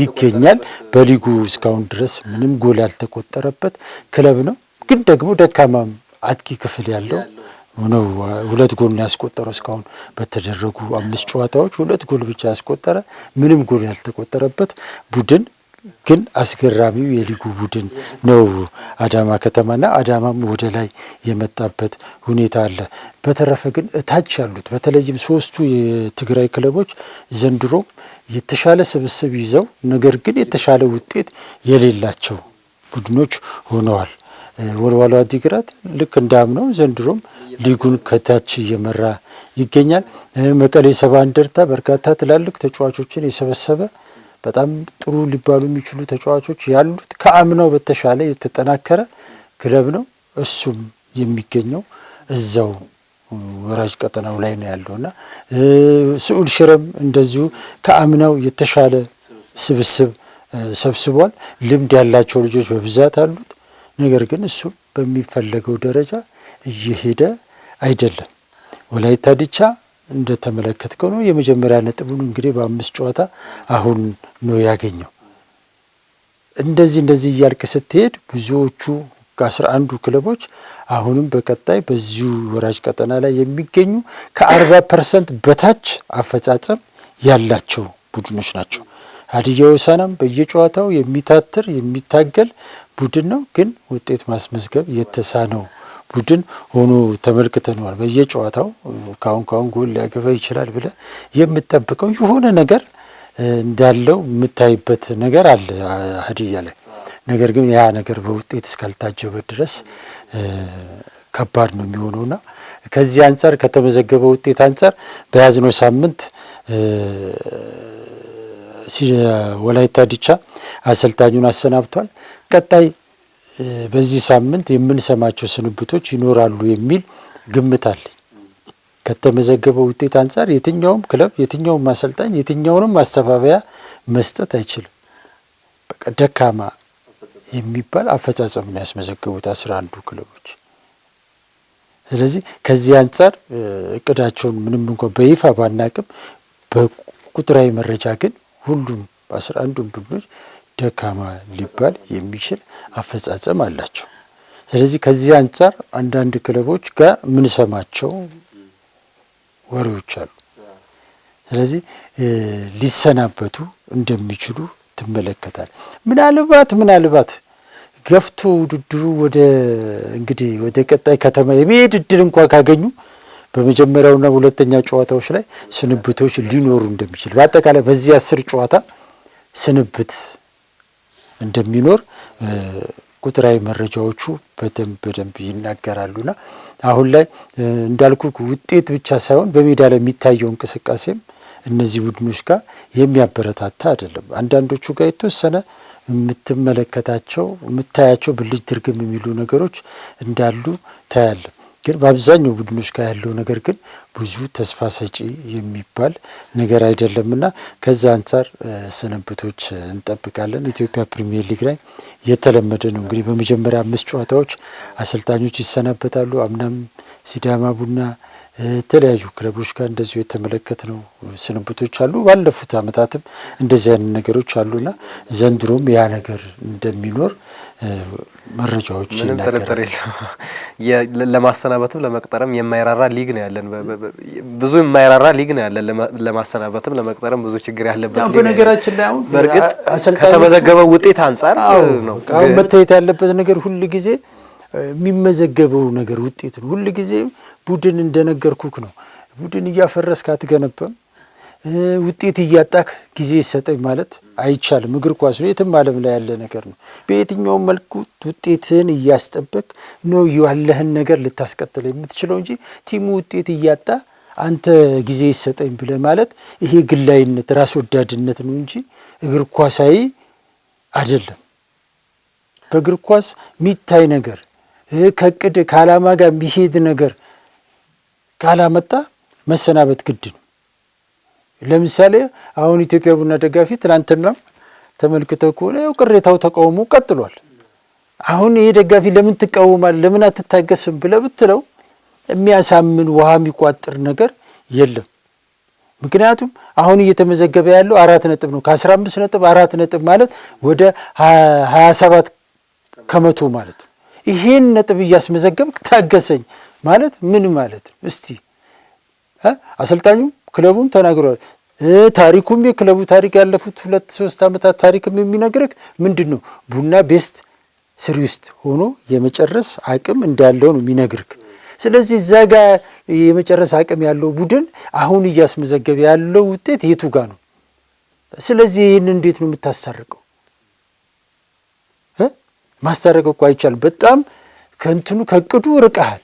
ይገኛል። በሊጉ እስካሁን ድረስ ምንም ጎል ያልተቆጠረበት ክለብ ነው። ግን ደግሞ ደካማም አጥቂ ክፍል ያለው ነው። 2 ጎል ነው ያስቆጠረው እስካሁን በተደረጉ 5 ጨዋታዎች 2 ጎል ብቻ ያስቆጠረ፣ ምንም ጎል ያልተቆጠረበት ቡድን ግን አስገራሚው የሊጉ ቡድን ነው አዳማ ከተማና አዳማም ወደ ላይ የመጣበት ሁኔታ አለ። በተረፈ ግን እታች ያሉት በተለይም 3ቱ የትግራይ ክለቦች ዘንድሮ የተሻለ ስብስብ ይዘው ነገር ግን የተሻለ ውጤት የሌላቸው ቡድኖች ሆነዋል። ወልዋሎ ዓዲግራት ልክ እንዳምነው ዘንድሮም ሊጉን ከታች እየመራ ይገኛል። መቀሌ ሰባ እንደርታ በርካታ ትላልቅ ተጫዋቾችን የሰበሰበ በጣም ጥሩ ሊባሉ የሚችሉ ተጫዋቾች ያሉት ከአምናው በተሻለ የተጠናከረ ክለብ ነው። እሱም የሚገኘው እዛው ወራጅ ቀጠናው ላይ ነው ያለውና ስዑል ሽረም እንደዚሁ ከአምናው የተሻለ ስብስብ ሰብስቧል። ልምድ ያላቸው ልጆች በብዛት አሉት። ነገር ግን እሱ በሚፈለገው ደረጃ እየሄደ አይደለም። ወላይታ ዲቻ እንደተመለከትከው ነው የመጀመሪያ ነጥቡን እንግዲህ በ5 ጨዋታ አሁን ነው ያገኘው። እንደዚህ እያልክ ስትሄድ ብዙዎቹ ከ11ዱ ክለቦች አሁንም በቀጣይ በዚሁ ወራጅ ቀጠና ላይ የሚገኙ ከ40% በታች አፈጻጸም ያላቸው ቡድኖች ናቸው። ሀዲያ ሆሳዕናም በየጨዋታው የሚታትር የሚታገል ቡድን ነው፣ ግን ውጤት ማስመዝገብ የተሳነው ቡድን ሆኖ ተመልክተነዋል። በየጨዋታው ካሁን ጎል ሊያገባ ይችላል ብለ የምትጠብቀው የሆነ ነገር እንዳለው የምታይበት ነገር አለ ሀዲያ ላይ። ነገር ግን ያ ነገር በውጤት እስካልታጀበ ድረስ ከባድ ነው የሚሆነውና ከዚህ አንጻር ከተመዘገበ ውጤት አንጻር በያዝነው ሳምንት ወላይታ ዲቻ አሰልጣኙን አሰናብቷል። ቀጣይ በዚህ ሳምንት የምንሰማቸው ስንብቶች ይኖራሉ የሚል ግምት አለ። ከተመዘገበው ውጤት አንጻር የትኛውም ክለብ የትኛውም አሰልጣኝ የትኛውንም ማስተባበያ መስጠት አይችልም። በቃ ደካማ የሚባል አፈጻጸም ነው ያስመዘገቡት 11ዱ ክለቦች። ስለዚህ ከዚህ አንጻር እቅዳቸውን ምንም እንኳን በይፋ ባናቅም በቁጥራዊ መረጃ ግን ሁሉም 11ዱም ቡድኖች ደካማ ሊባል የሚችል አፈጻጸም አላቸው። ስለዚህ ከዚህ አንጻር አንዳንድ ክለቦች ጋር ምንሰማቸው ወሬዎች አሉ። ስለዚህ ሊሰናበቱ እንደሚችሉ ትመለከታል። ምናልባት ገፍቶ ውድድሩ ወደ ቀጣይ ከተማ የመሄድ እድል እንኳን ካገኙ በመጀመሪያውና ሁለተኛ ጨዋታዎች ላይ ስንብቶች ሊኖሩ እንደሚችል በአጠቃላይ በዚህ 10 ጨዋታ ስንብት እንደሚኖር ቁጥራዊ መረጃዎቹ በደንብ ይናገራሉና አሁን ላይ እንዳልኩ ውጤት ብቻ ሳይሆን በሜዳ ላይ የሚታየው እንቅስቃሴም እነዚህ ቡድኖች ጋር የሚያበረታታ አይደለም። አንዳንዶቹ ጋር የተወሰነ የምታያቸው ብልጭ ድርግም የሚሉ ነገሮች እንዳሉ ታያለ። ግን በአብዛኛው ቡድኖች ጋር ያለው ነገር ግን ብዙ ተስፋ ሰጪ የሚባል ነገር አይደለምና ከዛ አንጻር ስንብቶች እንጠብቃለን። ኢትዮጵያ ፕሪሚየር ሊግ ላይ የተለመደ ነው እንግዲህ በመጀመሪያ 5 ጨዋታዎች አሰልጣኞች ይሰናበታሉ። አምናም ሲዳማ ቡና የተለያዩ ክለቦች ጋር እንደዚሁ የተመለከትነው ስንብቶች አሉ። ባለፉት ዓመታትም እንደዚህ አይነት ነገሮች አሉና ዘንድሮም ያ ነገር እንደሚኖር መረጃዎች ይናገራሉ። ለማሰናበትም ለመቅጠርም የማይራራ ሊግ ነው ያለን። ብዙ የማይራራ ሊግ ነው ያለን። ለማሰናበትም ለመቅጠርም ብዙ ችግር ያለበት ሊግ። በነገራችን ላይ አሁን በእርግጥ ከተመዘገበው ውጤት አንጻር ነው አሁን መታየት ያለበት ነገር ሁሉ ጊዜ የሚመዘገበው ነገር ውጤት ነው። ሁሉ ጊዜ ቡድን እንደነገርኩክ ነው። ቡድን እያፈረስክ አትገነባም። ውጤት እያጣክ ጊዜ ይሰጠኝ ማለት አይቻልም። እግር ኳስ ነው፣ የትም ዓለም ላይ ያለ ነገር ነው። በየትኛውም መልኩ ውጤትን እያስጠበቅ ነው ያለህን ነገር ልታስቀጥል የምትችለው እንጂ ቲሙ ውጤት እያጣ አንተ ጊዜ ይሰጠኝ ብለህ ማለት ይሄ ግላይነት፣ ራስ ወዳድነት ነው እንጂ እግር ኳሳዊ አይደለም። በእግር ኳስ የሚታይ ነገር ከቅድ ከዓላማ ጋር የሚሄድ ነገር ካላመጣ መሰናበት ግድ ነው። ለምሳሌ አሁን ኢትዮጵያ ቡና ደጋፊ ትናንትና ተመልክተው ከሆነ ያው ቅሬታው ተቃውሞ ቀጥሏል። አሁን ይሄ ደጋፊ ለምን ትቃወማል ለምን አትታገስም ብለህ ብትለው የሚያሳምን ውሃ የሚቋጥር ነገር የለም። ምክንያቱም አሁን እየተመዘገበ ያለው 4 ነጥብ ነው። ከ15 ነጥብ 4 ነጥብ ማለት ወደ 27 ከመቶ ማለት ነው። ይሄን ነጥብ እያስመዘገብክ ታገሰኝ ማለት ምን ማለት ነው? እስቲ አሰልጣኙ ክለቡን ተናግሯል። ታሪኩም የክለቡ ታሪክ ያለፉት 2-3 ዓመታት ታሪክም የሚነግርህ ምንድነው? ቡና ቤስት 3 ውስጥ ሆኖ የመጨረስ አቅም እንዳለው ነው የሚነግርህ። ስለዚህ እዛ ጋር የመጨረስ አቅም ያለው ቡድን አሁን እያስመዘገበ ያለው ውጤት የቱ ጋር ነው? ስለዚህ ይህን እንዴት ነው የምታስታርቀው? ማስታረቀው እኮ አይቻልም። በጣም ከእንትኑ ከቅዱ ርቀሃል።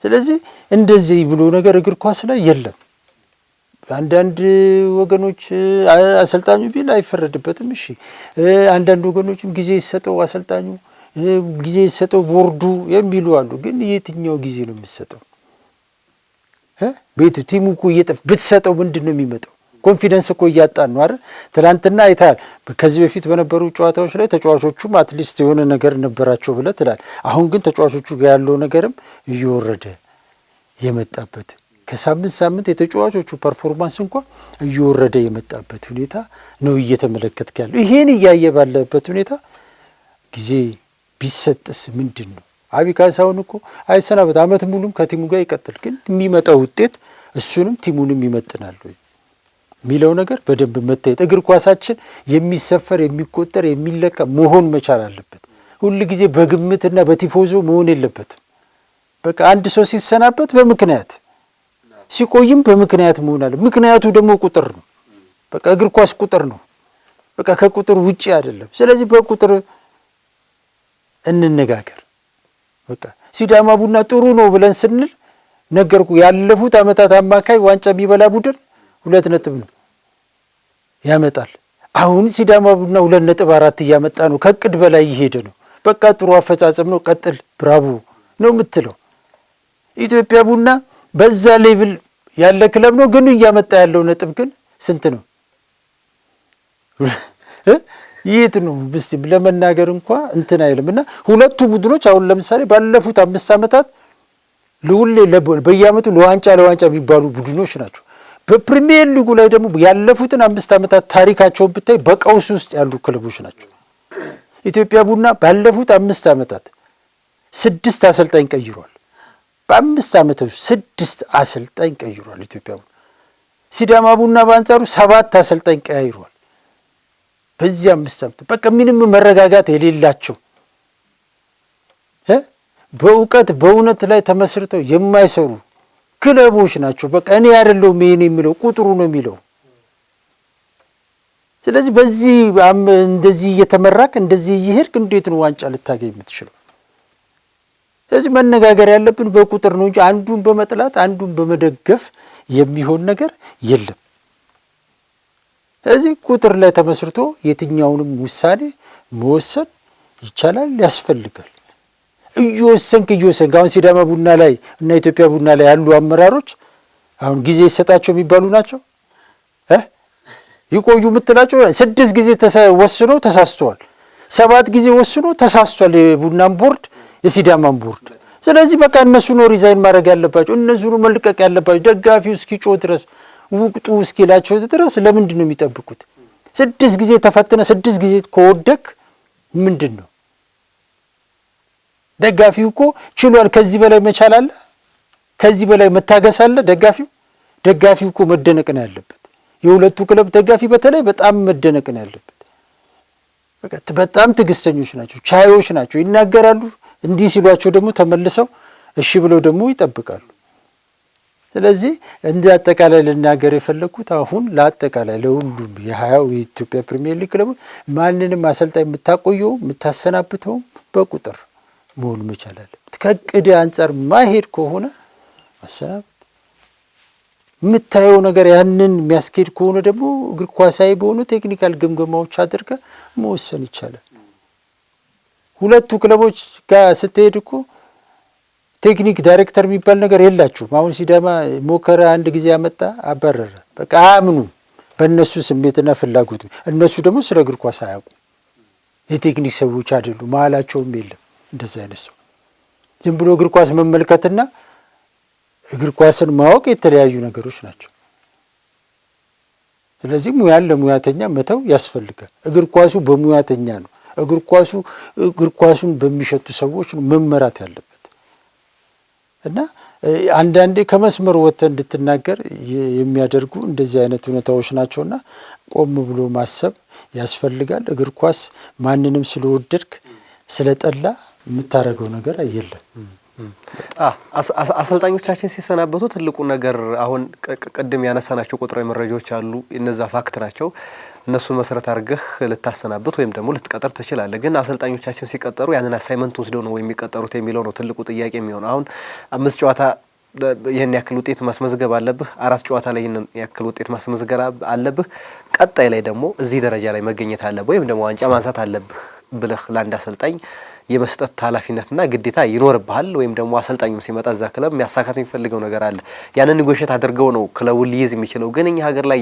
ስለዚህ እንደዚህ ብሎ ነገር እግር ኳስ ላይ የለም። አንዳንድ ወገኖች አሰልጣኙ ቢል አይፈረድበትም። እሺ አንዳንድ ወገኖችም ጊዜ ይሰጠው አሰልጣኙ ጊዜ ይሰጠው ቦርዱ የሚሉ አሉ። ግን የትኛው ጊዜ ነው የምትሰጠው? ቤቱ ቲሙ እኮ ብትሰጠው ምንድን ነው የሚመጣው? ኮንፊደንስ እኮ እያጣን ነው አይደል? ትናንትና አይተሃል። ከዚህ በፊት በነበሩ ጨዋታዎች ላይ ተጫዋቾቹም አትሊስት የሆነ ነገር ነበራቸው ብለህ ትላለህ። አሁን ግን ተጫዋቾቹ ጋር ያለው ነገርም እየወረደ የመጣበት ከሳምንት ሳምንት የተጫዋቾቹ ፐርፎርማንስ እንኳን እየወረደ የመጣበት ሁኔታ ነው እየተመለከትክ ያለው። ይሄን እያየ ባለበት ሁኔታ ጊዜ ቢሰጥስ ምንድን ነው? አብይ ካሳሁን እኮ አይሰናበት፣ አመት ሙሉም ከቲሙ ጋር ይቀጥል። ግን የሚመጣው ውጤት እሱንም ቲሙንም ይመጥናል ወይ የሚለው ነገር በደንብ መታየት። እግር ኳሳችን የሚሰፈር የሚቆጠር የሚለካ መሆን መቻል አለበት። ሁል ጊዜ በግምትና በቲፎዞ መሆን የለበትም። በቃ አንድ ሰው ሲሰናበት በምክንያት ሲቆይም በምክንያት መሆን አለ። ምክንያቱ ደግሞ ቁጥር ነው። በቃ እግር ኳስ ቁጥር ነው። በቃ ከቁጥር ውጪ አይደለም። ስለዚህ በቁጥር እንነጋገር። በቃ ሲዳማ ቡና ጥሩ ነው ብለን ስንል ነገርኩ ያለፉት አመታት አማካይ ዋንጫ የሚበላ ቡድን 2 ነጥብ ነው ያመጣል። አሁን ሲዳማ ቡና 2.4 እያመጣ ነው። ከቅድ በላይ እየሄደ ነው። በቃ ጥሩ አፈጻጸም ነው፣ ቀጥል፣ ብራቮ ነው የምትለው። ኢትዮጵያ ቡና በዛ ሌቭል ያለ ክለብ ነው፣ ግን እያመጣ ያለው ነጥብ ግን ስንት ነው? የት ነው ብስቲ ለመናገር እንኳን እንትን አይልምና ሁለቱ ቡድኖች አሁን ለምሳሌ ባለፉት 5 ዓመታት በየአመቱ ለዋንጫ የሚባሉ ቡድኖች ናቸው። በፕሪሚየር ሊጉ ላይ ደግሞ ያለፉትን 5 ዓመታት ታሪካቸውን ብታይ በቀውስ ውስጥ ያሉ ክለቦች ናቸው። ኢትዮጵያ ቡና ባለፉት 5 ዓመታት 6 አሰልጣኝ ቀይሯል። በ5 ዓመት ውስጥ 6 አሰልጣኝ ቀይሯል ኢትዮጵያ ቡና። ሲዳማ ቡና በአንጻሩ 7 አሰልጣኝ ቀያይሯል በዚህ 5 ዓመት። በቃ ምንም መረጋጋት የሌላቸው በእውቀት በእውነት ላይ ተመስርተው የማይሰሩ ክለቦች ናቸው። በቃ እኔ አይደለሁም ይሄን የሚለው ቁጥሩ ነው የሚለው። ስለዚህ በዚህ እንደዚህ እየተመራክ እንደዚህ እየሄድክ እንዴት ነው ዋንጫ ልታገኝ የምትችለው? ስለዚህ መነጋገር ያለብን በቁጥር ነው እንጂ አንዱን በመጥላት አንዱን በመደገፍ የሚሆን ነገር የለም። ስለዚህ ቁጥር ላይ ተመስርቶ የትኛውንም ውሳኔ መወሰን ይቻላል፣ ያስፈልጋል። እየወሰንክ አሁን ሲዳማ ቡና ላይ እና ኢትዮጵያ ቡና ላይ ያሉ አመራሮች አሁን ጊዜ ይሰጣቸው የሚባሉ ናቸው። ይቆዩ የምትላቸው 6 ጊዜ ወስኖ ተሳስተዋል፣ 7 ጊዜ ወስኖ ተሳስቷል የቡናን ቦርድ የሲዳማን ቦርድ። ስለዚህ በቃ እነሱ ነው ሪዛይን ማድረግ ያለባቸው፣ እነሱ ነው መልቀቅ ያለባቸው። ደጋፊው እስኪጮህ ድረስ ውቅጡ እስኪላቸው ድረስ ለምንድን ነው የሚጠብቁት? 6 ጊዜ ተፈትነ 6 ጊዜ ከወደክ ምንድን ነው? ደጋፊው እኮ ችሏል። ከዚህ በላይ መቻል አለ? ከዚህ በላይ መታገስ አለ? ደጋፊው እኮ መደነቅ ነው ያለበት። የሁለቱ ክለብ ደጋፊ በተለይ በጣም መደነቅ ነው ያለበት። በጣም ትዕግስተኞች ናቸው፣ ቻዮች ናቸው። ይናገራሉ። እንዲህ ሲሏቸው ደግሞ ተመልሰው እሺ ብለው ደግሞ ይጠብቃሉ። ስለዚህ እንደ አጠቃላይ ልናገር የፈለኩት አሁን ለአጠቃላይ ለሁሉም የ20 የኢትዮጵያ ፕሪሚየር ሊግ ክለቦች ማንንም አሰልጣኝ የምታቆየው የምታሰናብተው በቁጥር መሆን መቻል አለበት። ከቅድ አንጻር ማሄድ ከሆነ ማሰናበት፣ የምታየው ነገር ያንን የሚያስኬድ ከሆነ ደግሞ እግር ኳሳዊ በሆኑ ቴክኒካል ግምገማዎች አድርገህ መወሰን ይቻላል። ሁለቱ ክለቦች ጋር ስትሄድ እኮ ቴክኒክ ዳይሬክተር የሚባል ነገር የላችሁም። አሁን ሲዳማ ሞከረ፣ አንድ ጊዜ ያመጣ አባረረ። በቃ አያምኑም በእነሱ ስሜትና ፍላጎት። እነሱ ደግሞ ስለ እግር ኳስ አያውቁ፣ የቴክኒክ ሰዎች አይደሉ፣ መሀላቸውም የለም እንደዛ አይነት ሰው። ዝም ብሎ እግር ኳስ መመልከትና እግር ኳስን ማወቅ የተለያዩ ነገሮች ናቸው። ስለዚህ ሙያን ለሙያተኛ መተው ያስፈልጋል። እግር ኳሱ በሙያተኛ ነው፣ እግር ኳሱን በሚሸቱ ሰዎች ነው መመራት ያለበት እና አንዳንዴ ከመስመር ወጥተህ እንድትናገር የሚያደርጉ እንደዚህ አይነት ሁኔታዎች ናቸውና ቆም ብሎ ማሰብ ያስፈልጋል። እግር ኳስ ማንንም ስለወደድክ ስለጠላ የምታደርገው ነገር የለም። አሰልጣኞቻችን ሲሰናበቱ ትልቁ ነገር አሁን ቅድም ያነሳናቸው ቁጥራዊ መረጃዎች አሉ። እነዛ ፋክት ናቸው። እነሱን መሰረት አድርገህ ልታሰናብት ወይም ደግሞ ልትቀጠር ትችላለህ። ግን አሰልጣኞቻችን ሲቀጠሩ ያንን አሳይመንት ወስደው ነው የሚቀጠሩት የሚለው ነው ትልቁ ጥያቄ የሚሆነው። አሁን 5 ጨዋታ ይህን ያክል ውጤት ማስመዝገብ አለብህ፣ 4 ጨዋታ ላይ ይህን ያክል ውጤት ማስመዝገብ አለብህ፣ ቀጣይ ላይ ደግሞ እዚህ ደረጃ ላይ መገኘት አለብህ ወይም ደግሞ ዋንጫ ማንሳት አለብህ ብለህ ለአንድ አሰልጣኝ የመስጠት ኃላፊነትና ግዴታ ይኖርብሃል። ወይም ደግሞ አሰልጣኙም ሲመጣ እዛ ክለብ የሚያሳካት የሚፈልገው ነገር አለ። ያንን ኔጎሽት አድርገው ነው ክለቡን ሊይዝ የሚችለው። ግን እኛ ሀገር ላይ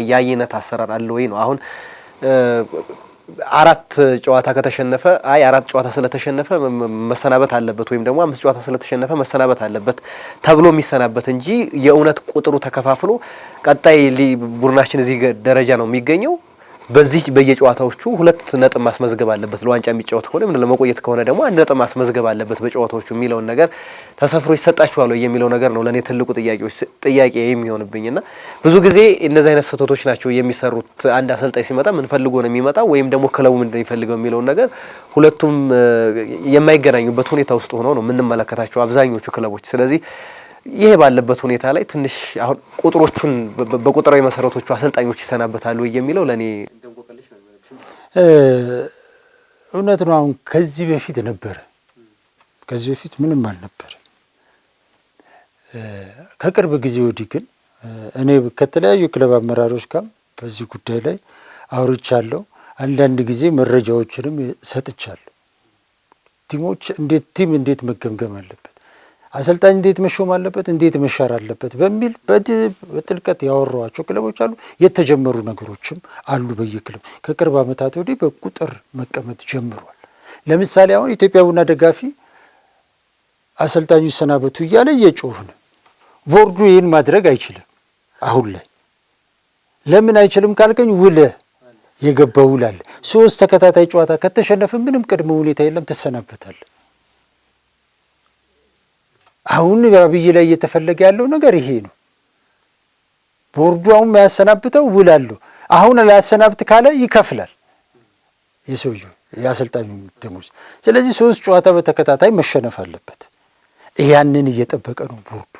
ያየነት አሰራር አለ ወይ ነው። አሁን 4 ጨዋታ ከተሸነፈ 4 ጨዋታ ስለተሸነፈ መሰናበት አለበት ወይም ደግሞ 5 ጨዋታ ስለተሸነፈ መሰናበት አለበት ተብሎ የሚሰናበት እንጂ የእውነት ቁጥሩ ተከፋፍሎ ቀጣይ ቡድናችን እዚህ ደረጃ ነው የሚገኘው በዚህ በየጨዋታዎቹ 2 ነጥብ ማስመዝገብ አለበት ለዋንጫ የሚጫወት ከሆነ ምን ለመቆየት ከሆነ ደግሞ 1 ነጥብ ማስመዝገብ አለበት በጨዋታዎቹ የሚለውን ነገር ተሰፍሮ ይሰጣችኋል የሚለው ነገር ነው ለኔ ትልቁ ጥያቄ የሚሆንብኝና ብዙ ጊዜ እነዚህ አይነት ስህተቶች ናቸው የሚሰሩት። አንድ አሰልጣኝ ሲመጣ ምን ፈልጎ ነው የሚመጣው ወይም ደግሞ ክለቡ ምን እንደሚፈልገው የሚለውን ነገር ሁለቱም የማይገናኙበት ሁኔታ ውስጥ ሆነው ነው የምንመለከታቸው አብዛኞቹ ክለቦች። ስለዚህ ይሄ ባለበት ሁኔታ ላይ ትንሽ አሁን ቁጥሮቹን በቁጥራዊ መሰረቶቹ አሰልጣኞች ይሰናበታሉ የሚለው ለኔ እውነት ነው። አሁን ከዚህ በፊት ነበረ፣ ከዚህ በፊት ምንም አልነበረ። ከቅርብ ጊዜ ወዲህ ግን እኔ ከተለያዩ ክለብ አመራሮች ጋር በዚህ ጉዳይ ላይ አውርቻለሁ። አንዳንድ ጊዜ መረጃዎችንም ሰጥቻለሁ። ቲሞች እንዴት መገምገም አለበት፣ አሰልጣኝ እንዴት መሾም አለበት፣ እንዴት መሻር አለበት በሚል በጥልቀት ያወራኋቸው ክለቦች አሉ። የተጀመሩ ነገሮችም አሉ። በየክለብ ከቅርብ ዓመታት ወዲህ በቁጥር መቀመጥ ጀምሯል። ለምሳሌ አሁን ኢትዮጵያ ቡና ደጋፊ አሰልጣኙ ይሰናበቱ እያለ እየጮህ ነው። ቦርዱ ይህን ማድረግ አይችልም። አሁን ላይ ለምን አይችልም ካልከኝ ውለህ የገባው ውል አለ። 3 ተከታታይ ጨዋታ ከተሸነፈ ምንም ቅድመ ሁኔታ የለም፣ ትሰናበታለህ። አሁን በአብይ ላይ እየተፈለገ ያለው ነገር ይሄ ነው። ቦርዱ አሁን ያሰናብተው ውል አለው። አሁን ላያሰናብት ካለ ይከፍላል የሰውየው የአሰልጣኙ ደሞዝ። ስለዚህ 3 ጨዋታ በተከታታይ መሸነፍ አለበት። ያንን እየጠበቀ ነው ቦርዱ።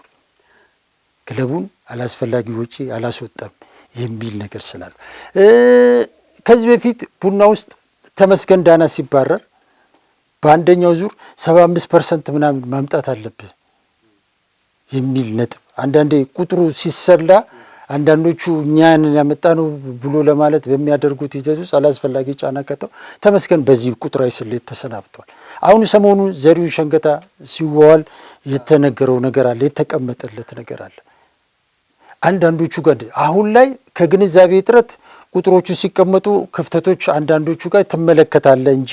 ክለቡን አላስፈላጊ ወጪ አላስወጣም የሚል ነገር ስላለ ከዚህ በፊት ቡና ውስጥ ተመስገን ዳና ሲባረር በአንደኛው ዙር 75% ምናምን ማምጣት አለብህ የሚል ነጥብ አንዳንዴ ቁጥሩ ሲሰላ አንዳንዶቹ እኛን ያመጣ ነው ብሎ ለማለት በሚያደርጉት ሂደት ውስጥ አላስፈላጊ ጫና ከተው ተመስገን በዚህ ቁጥራዊ ስሌት ተሰናብቷል። አሁን ሰሞኑን ዘሪሁን ሸንገታ ሲዋዋል የተነገረው ነገር አለ፣ የተቀመጠለት ነገር አለ። አንዳንዶቹ ጋር አሁን ላይ ከግንዛቤ እጥረት ቁጥሮቹ ሲቀመጡ ክፍተቶች አንዳንዶቹ ጋር ትመለከታለህ እንጂ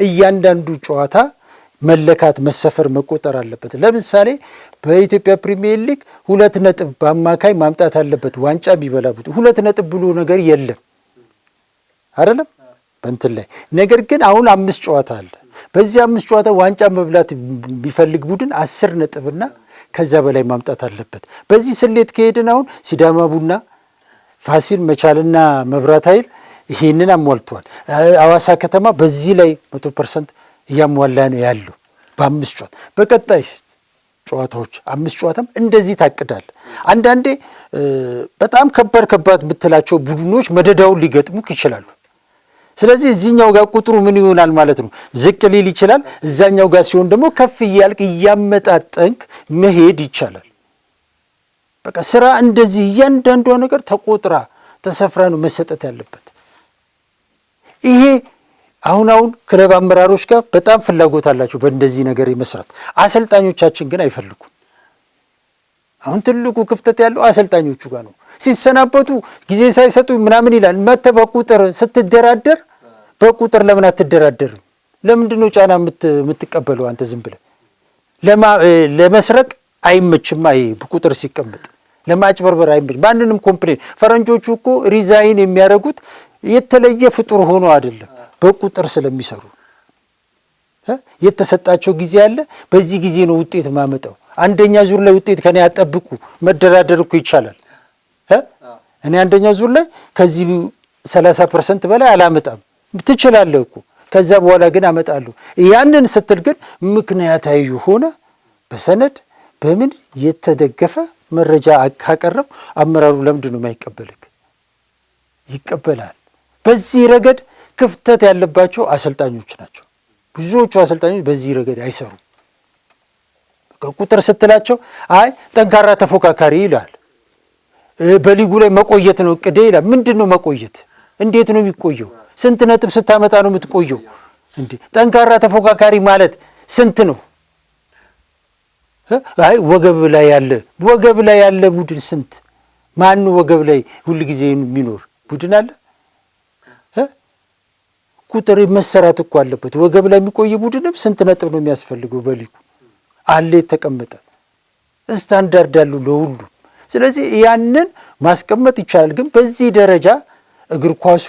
እያንዳንዱ ጨዋታ መለካት መሰፈር መቆጠር አለበት። ለምሳሌ በኢትዮጵያ ፕሪሚየር ሊግ 2 ነጥብ በአማካይ ማምጣት አለበት ዋንጫ ቢበላቡት 2 ነጥብ ብሎ ነገር የለም አይደለም በእንትን ላይ። ነገር ግን አሁን 5 ጨዋታ አለ። በዚህ 5 ጨዋታ ዋንጫ መብላት ቢፈልግ ቡድን 10 ነጥብና ከዛ በላይ ማምጣት አለበት። በዚህ ስሌት ከሄድን አሁን ሲዳማ ቡና፣ ፋሲል፣ መቻልና መብራት ኃይል ይሄንን አሟልቷል። አዋሳ ከተማ በዚህ ላይ 100% እያሟላ ነው ያለው በ5 ጨዋታ። በቀጣይ ጨዋታዎች 5 ጨዋታም እንደዚህ ታቅዳል። አንዳንዴ በጣም ከባድ የምትላቸው ቡድኖች መደዳውን ሊገጥሙክ ይችላሉ። ስለዚህ እዚህኛው ጋር ቁጥሩ ምን ይሆናል ማለት ነው ዝቅ ሊል ይችላል። እዛኛው ጋር ሲሆን ደግሞ ከፍ እያልክ እያመጣጠንክ መሄድ ይቻላል። በቃ ስራ እንደዚህ እያንዳንዷ ነገር ተቆጥራ ተሰፍራ ነው መሰጠት ያለበት። ይሄ አሁን ክለብ አመራሮች ጋር በጣም ፍላጎት አላቸው በእንደዚህ ነገር የመስራት። አሰልጣኞቻችን ግን አይፈልጉም። አሁን ትልቁ ክፍተት ያለው አሰልጣኞቹ ጋር ነው። ሲሰናበቱ ጊዜ ሳይሰጡ ምናምን ይላል። መተህ በቁጥር ስትደራደር በቁጥር ለምን አትደራደርም? ለምንድን ነው ጫና የምትቀበለው አንተ? ዝም ብለህ ለመስረቅ አይመችም። አይ በቁጥር ሲቀመጥ ለማጭበርበር አይመች። ማንንም ኮምፕሌን ፈረንጆቹ እኮ ሪዛይን የሚያደርጉት የተለየ ፍጡር ሆኖ አይደለም፣ በቁጥር ስለሚሰሩ የተሰጣቸው ጊዜ አለ። በዚህ ጊዜ ነው ውጤት ማመጣው። አንደኛ ዙር ላይ ውጤት ከኔ ያጠብቁ መደራደር እኮ ይቻላል። እኔ አንደኛ ዙር ላይ ከዚህ 30% በላይ አላመጣም። ትችላለህ እኮ ከዛ በኋላ ግን አመጣለሁ። ያንን ስትል ግን ምክንያታዊ ሆነ በሰነድ በምን የተደገፈ መረጃ ካቀረብ አመራሩ ለምንድን ነው የማይቀበልክ? ይቀበላል። በዚህ ረገድ ክፍተት ያለባቸው አሰልጣኞች ናቸው። ብዙዎቹ አሰልጣኞች በዚህ ረገድ አይሰሩም። ቁጥር ስትላቸው አይ ጠንካራ ተፎካካሪ ይላል። በሊጉ ላይ መቆየት ነው እቅዴ ይላል። ምንድን ነው መቆየት? እንዴት ነው የሚቆየው? ስንት ነጥብ ስታመጣ ነው የምትቆየው? እንዴ ጠንካራ ተፎካካሪ ማለት ስንት ነው? አይ ወገብ ላይ ያለ ቡድን ስንት? ማን ወገብ ላይ ሁሉ ጊዜ የሚኖር ቡድን አለ? ቁጥር መሰራት እኮ አለበት። ወገብ ላይ የሚቆይ ቡድንም ስንት ነጥብ ነው የሚያስፈልገው? በሊጉ አለ የተቀመጠ ስታንዳርድ አለው ለሁሉ። ስለዚህ ያንን ማስቀመጥ ይቻላል። ግን በዚህ ደረጃ እግር ኳሱ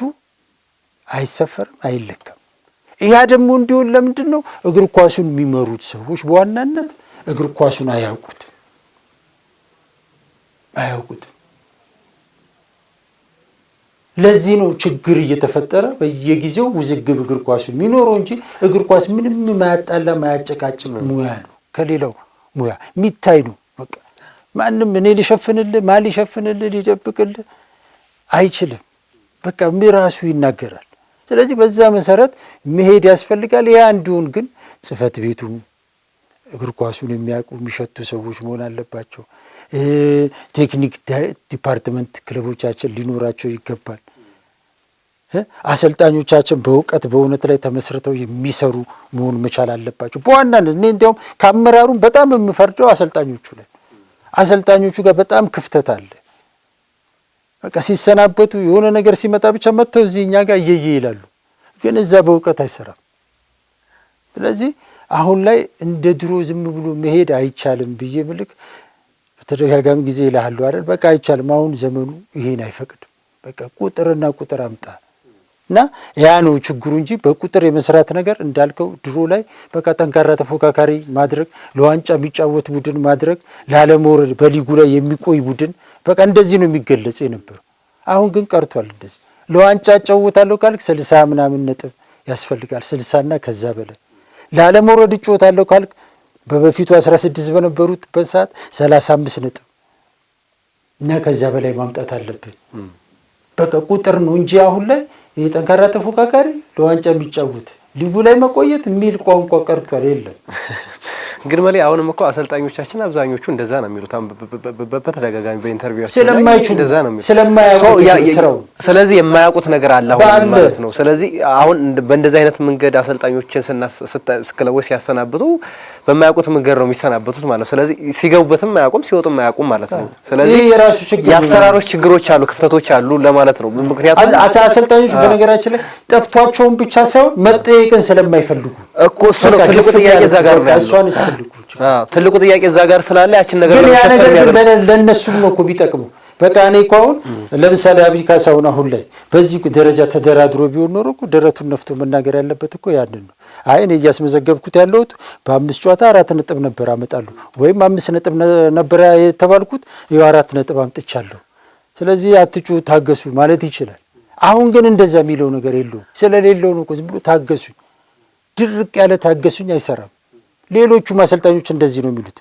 አይሰፈርም፣ አይለካም። ያ ደግሞ እንዲሆን ለምንድን ነው? እግር ኳሱን የሚመሩት ሰዎች በዋናነት እግር ኳሱን አያውቁትም። ለዚህ ነው ችግር እየተፈጠረ በየጊዜው ውዝግብ እግር ኳሱ የሚኖረው እንጂ እግር ኳስ ምንም ማያጣላ ማያጨቃጭቅ ሙያ ነው። ከሌላው ሙያ የሚታይ ነው። በቃ ማንም እኔ ሊሸፍንልህ ሊደብቅልህ አይችልም። በቃ ራሱ ይናገራል። ስለዚህ በዛ መሰረት መሄድ ያስፈልጋል። ያ እንዲሆን ግን ጽህፈት ቤቱም እግር ኳሱን የሚያውቁ የሚሸቱ ሰዎች መሆን አለባቸው። ቴክኒክ ዲፓርትመንት ክለቦቻችን ሊኖራቸው ይገባል። አሰልጣኞቻችን በእውቀት በእውነት ላይ ተመስርተው የሚሰሩ መሆን መቻል አለባቸው። በዋናነት እኔ እንዲያውም ከአመራሩም በጣም የምፈርደው አሰልጣኞቹ ላይ አሰልጣኞቹ ጋር በጣም ክፍተት አለ። በቃ ሲሰናበቱ የሆነ ነገር ሲመጣ ብቻ መጥተው እዚህ እኛ ጋር እየየ ይላሉ፣ ግን እዛ በእውቀት አይሰራም። ስለዚህ አሁን ላይ እንደ ድሮ ዝም ብሎ መሄድ አይቻልም ብዬ ምልክ በተደጋጋሚ ጊዜ ይልሃለሁ አይደል? በቃ አይቻልም። አሁን ዘመኑ ይሄን አይፈቅድም። በቃ ቁጥርና ቁጥር አምጣ እና ያ ነው ችግሩ እንጂ በቁጥር የመስራት ነገር እንዳልከው ድሮ ላይ በቃ ጠንካራ ተፎካካሪ ማድረግ፣ ለዋንጫ የሚጫወት ቡድን ማድረግ፣ ላለመውረድ በሊጉ ላይ የሚቆይ ቡድን በቃ እንደዚህ ነው የሚገለጽ የነበረው። አሁን ግን ቀርቷል። እንደዚህ ለዋንጫ እጫወታለሁ ካልክ 60 ምናምን ነጥብ ያስፈልጋል፣ 60ና ከዛ በላይ። ላለመውረድ እጫወታለሁ ካልክ በበፊቱ 16 በነበሩት በሰዓት 35 ነጥብ እና ከዛ በላይ ማምጣት አለብን። በቃ ቁጥር ነው እንጂ አሁን ላይ የጠንካራ ተፎካካሪ ለዋንጫ የሚጫወት ሊጉ ላይ መቆየት የሚል ቋንቋ ቀርቷል። የለም ግን መሌ አሁንም እኮ አሰልጣኞቻችን አብዛኞቹ እንደዛ ነው የሚሉት። በተደጋጋሚ በኢንተርቪው ስለማይችሉ እንደዛ ነው የሚሉት፣ ስለማያውቁ። ስለዚህ የማያውቁት ነገር አለ አሁን ማለት ነው። ስለዚህ አሁን በእንደዚህ አይነት መንገድ አሰልጣኞችን ክለቦች ሲያሰናብቱ በማያውቁት መንገድ ነው የሚሰናበቱት ማለት ነው። ስለዚህ ሲገቡበትም አያውቁም ሲወጡም አያውቁም ማለት ነው። ስለዚህ የራሱ ችግር የአሰራሮች ችግሮች አሉ፣ ክፍተቶች አሉ ለማለት ነው። ምክንያቱም አሰልጣኞች በነገራችን ላይ ጠፍቷቸውን ብቻ ሳይሆን መጠየቅን ስለማይፈልጉ እኮ እሱ ነው ትልቁ ጥያቄ እዛ ጋር ነው። ትልቁ ጥያቄ እዛ ጋር ስላለ ያችን ነገር ግን ያ ነገር ለነሱም ነው እኮ ቢጠቅሙ። በቃ እኔ እኮ አሁን ለምሳሌ አብይ ካሳሁን አሁን ላይ በዚህ ደረጃ ተደራድሮ ቢሆን ኖሮ እኮ ደረቱን ነፍቶ መናገር ያለበት እኮ ያንን ነው። አይ እኔ እያስመዘገብኩት ያለሁት በ5 ጨዋታ 4 ነጥብ ነበር አመጣለሁ ወይም 5 ነጥብ ነበር የተባልኩት ይኸው 4 ነጥብ አምጥቻለሁ። ስለዚህ አትጩ ታገሱ ማለት ይችላል። አሁን ግን እንደዛ የሚለው ነገር የለውም። ስለሌለው ነው እኮ ዝም ብሎ ታገሱኝ፣ ድርቅ ያለ ታገሱኝ አይሰራም። ሌሎቹ አሰልጣኞች እንደዚህ ነው የሚሉት።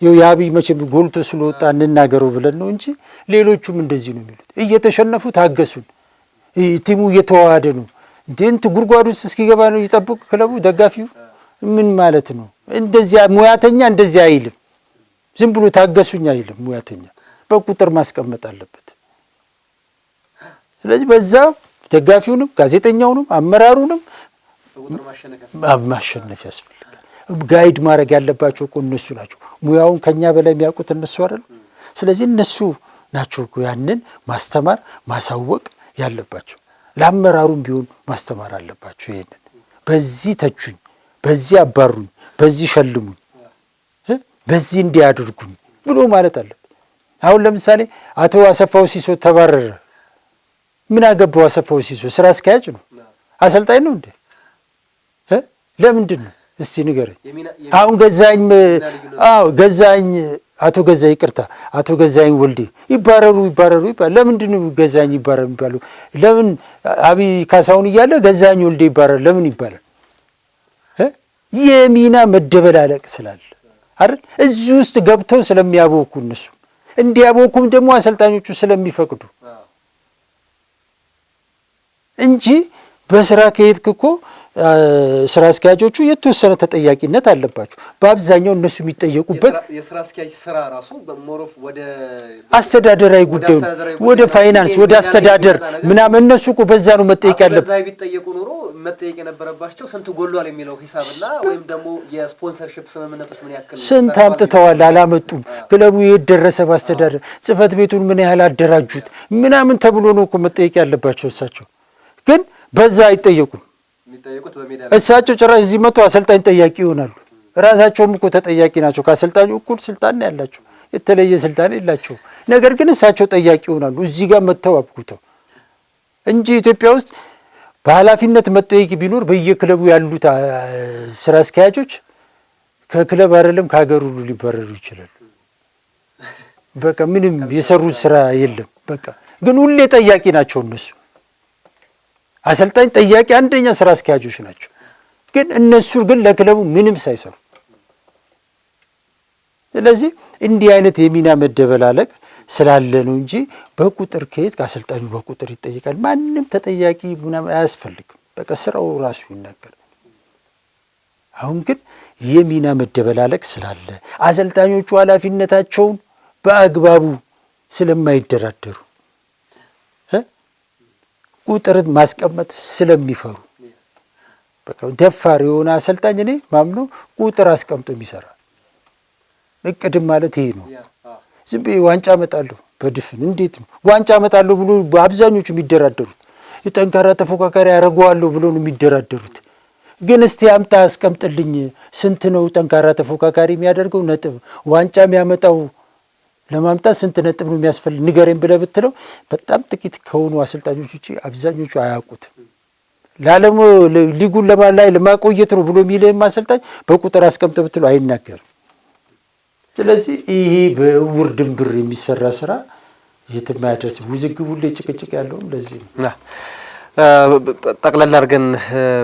ይኸው የአብይ መቼም ጎልቶ ስለወጣ እንናገረው ብለን ነው እንጂ ሌሎቹም እንደዚህ ነው የሚሉት። እየተሸነፉ ታገሱን፣ ቲሙ እየተዋሃደ ነው። እንት ጉድጓድ ውስጥ እስኪገባ ነው ይጠብቁ ክለቡ ደጋፊው። ምን ማለት ነው? እንደዚያ ሙያተኛ እንደዚህ አይልም። ዝም ብሎ ታገሱኝ አይልም። ሙያተኛ በቁጥር ማስቀመጥ አለበት። ስለዚህ በዛ ደጋፊውንም ጋዜጠኛውንም አመራሩንም ማሸነፍ ያስፈልጋል። ጋይድ ማድረግ ያለባቸው እኮ እነሱ ናቸው። ሙያውን ከኛ በላይ የሚያውቁት እነሱ አይደል? ስለዚህ እነሱ ናቸው እኮ ያንን ማስተማር ማሳወቅ ያለባቸው። ለአመራሩም ቢሆን ማስተማር አለባቸው። ይሄንን በዚህ ተቹኝ፣ በዚህ አባሩኝ፣ በዚህ ሸልሙኝ፣ በዚህ እንዲያደርጉኝ ብሎ ማለት አለ። አሁን ለምሳሌ አቶ አሰፋው ሲሶ ተባረረ። ምን አገባው? አሰፋው ሲሶ ስራ አስኪያጅ ነው፣ አሰልጣኝ ነው እንዴ? ለምንድን ነው እስቲ ንገረኝ። አሁን ገዛኝ አቶ ገዛኝ ይቅርታ፣ አቶ ገዛኝ ወልዴ ይባረሩ ለምንድን ነው ገዛኝ ይባረሩ የሚባለው? ለምን አብይ ካሳሁን እያለ ገዛኝ ወልዴ ይባረር ለምን ይባላል? የሚና መደበላለቅ ስላለ አይደል? እዚህ ውስጥ ገብተው ስለሚያቦኩ እነሱ እንዲያቦኩም ደግሞ አሰልጣኞቹ ስለሚፈቅዱ እንጂ በስራ ከሄድክ እኮ ስራ አስኪያጆቹ የተወሰነ ተጠያቂነት አለባቸው። በአብዛኛው እነሱ የሚጠየቁበት የስራ አስኪያጅ ስራ ራሱ በሞሮፍ ወደ አስተዳደራዊ ጉዳይ ወደ ፋይናንስ ወደ አስተዳደር ምናምን እነሱ እኮ በዛ ነው መጠየቅ ያለበት። በዛ ቢጠየቁ ኖሮ መጠየቅ የነበረባቸው ስንት ጎሏል የሚለው ሂሳብና ወይም ደግሞ የስፖንሰርሺፕ ስምምነቶች ምን ያክል ስንት አምጥተዋል አላመጡም፣ ክለቡ የት ደረሰ፣ በአስተዳደር ጽህፈት ቤቱን ምን ያህል አደራጁት ምናምን ተብሎ ነው እኮ መጠየቅ ያለባቸው። እሳቸው ግን በዛ አይጠየቁም። እሳቸው ጭራሽ እዚህ መጥቶ አሰልጣኝ ጠያቂ ይሆናሉ። ራሳቸውም እኮ ተጠያቂ ናቸው። ከአሰልጣኙ እኩል ስልጣን ያላቸው፣ የተለየ ስልጣን የላቸው። ነገር ግን እሳቸው ጠያቂ ይሆናሉ እዚህ ጋር መጥተው አብኩተው እንጂ ኢትዮጵያ ውስጥ በኃላፊነት መጠየቅ ቢኖር በየክለቡ ያሉት ስራ አስኪያጆች ከክለብ አይደለም ከሀገር ሁሉ ሊባረሩ ይችላሉ። በቃ ምንም የሰሩት ስራ የለም። በቃ ግን ሁሌ ጠያቂ ናቸው እነሱ። አሰልጣኝ ጠያቂ አንደኛ ስራ አስኪያጆች ናቸው። ግን እነሱ ግን ለክለቡ ምንም ሳይሰሩ። ስለዚህ እንዲህ አይነት የሚና መደበላለቅ ስላለ ነው እንጂ በቁጥር ከየት አሰልጣኙ በቁጥር ይጠይቃል። ማንም ተጠያቂ ምናምን አያስፈልግም። በቃ ስራው ራሱ ይናገራል። አሁን ግን የሚና መደበላለቅ ስላለ አሰልጣኞቹ ኃላፊነታቸውን በአግባቡ ስለማይደራደሩ ቁጥር ማስቀመጥ ስለሚፈሩ በቃ ደፋር የሆነ አሰልጣኝ እኔ ማምነው ቁጥር አስቀምጦ የሚሰራ እቅድም ማለት ይሄ ነው። ዝም ብዬ ዋንጫ እመጣለሁ በድፍን እንዴት ነው ዋንጫ እመጣለሁ ብሎ በአብዛኞቹ የሚደራደሩት? የጠንካራ ተፎካካሪ ያደርገዋለሁ ብሎ ነው የሚደራደሩት። ግን እስቲ አምጣ አስቀምጥልኝ፣ ስንት ነው ጠንካራ ተፎካካሪ የሚያደርገው ነጥብ፣ ዋንጫ የሚያመጣው ለማምጣት ስንት ነጥብ ነው የሚያስፈልግ ንገረኝ ብለህ ብትለው በጣም ጥቂት ከሆኑ አሰልጣኞች ውጪ አብዛኞቹ አያውቁትም። ለዓለሙ ሊጉን ላይ ለማቆየት ነው ብሎ የሚልህም አሰልጣኝ በቁጥር አስቀምጥ ብትለው አይናገርም። ስለዚህ ይሄ በእውር ድንብር የሚሰራ ስራ የትም አያደርስም። ውዝግቡ ላይ ጭቅጭቅ ያለውም ለዚህ ነው። ጠቅላላ አድርገን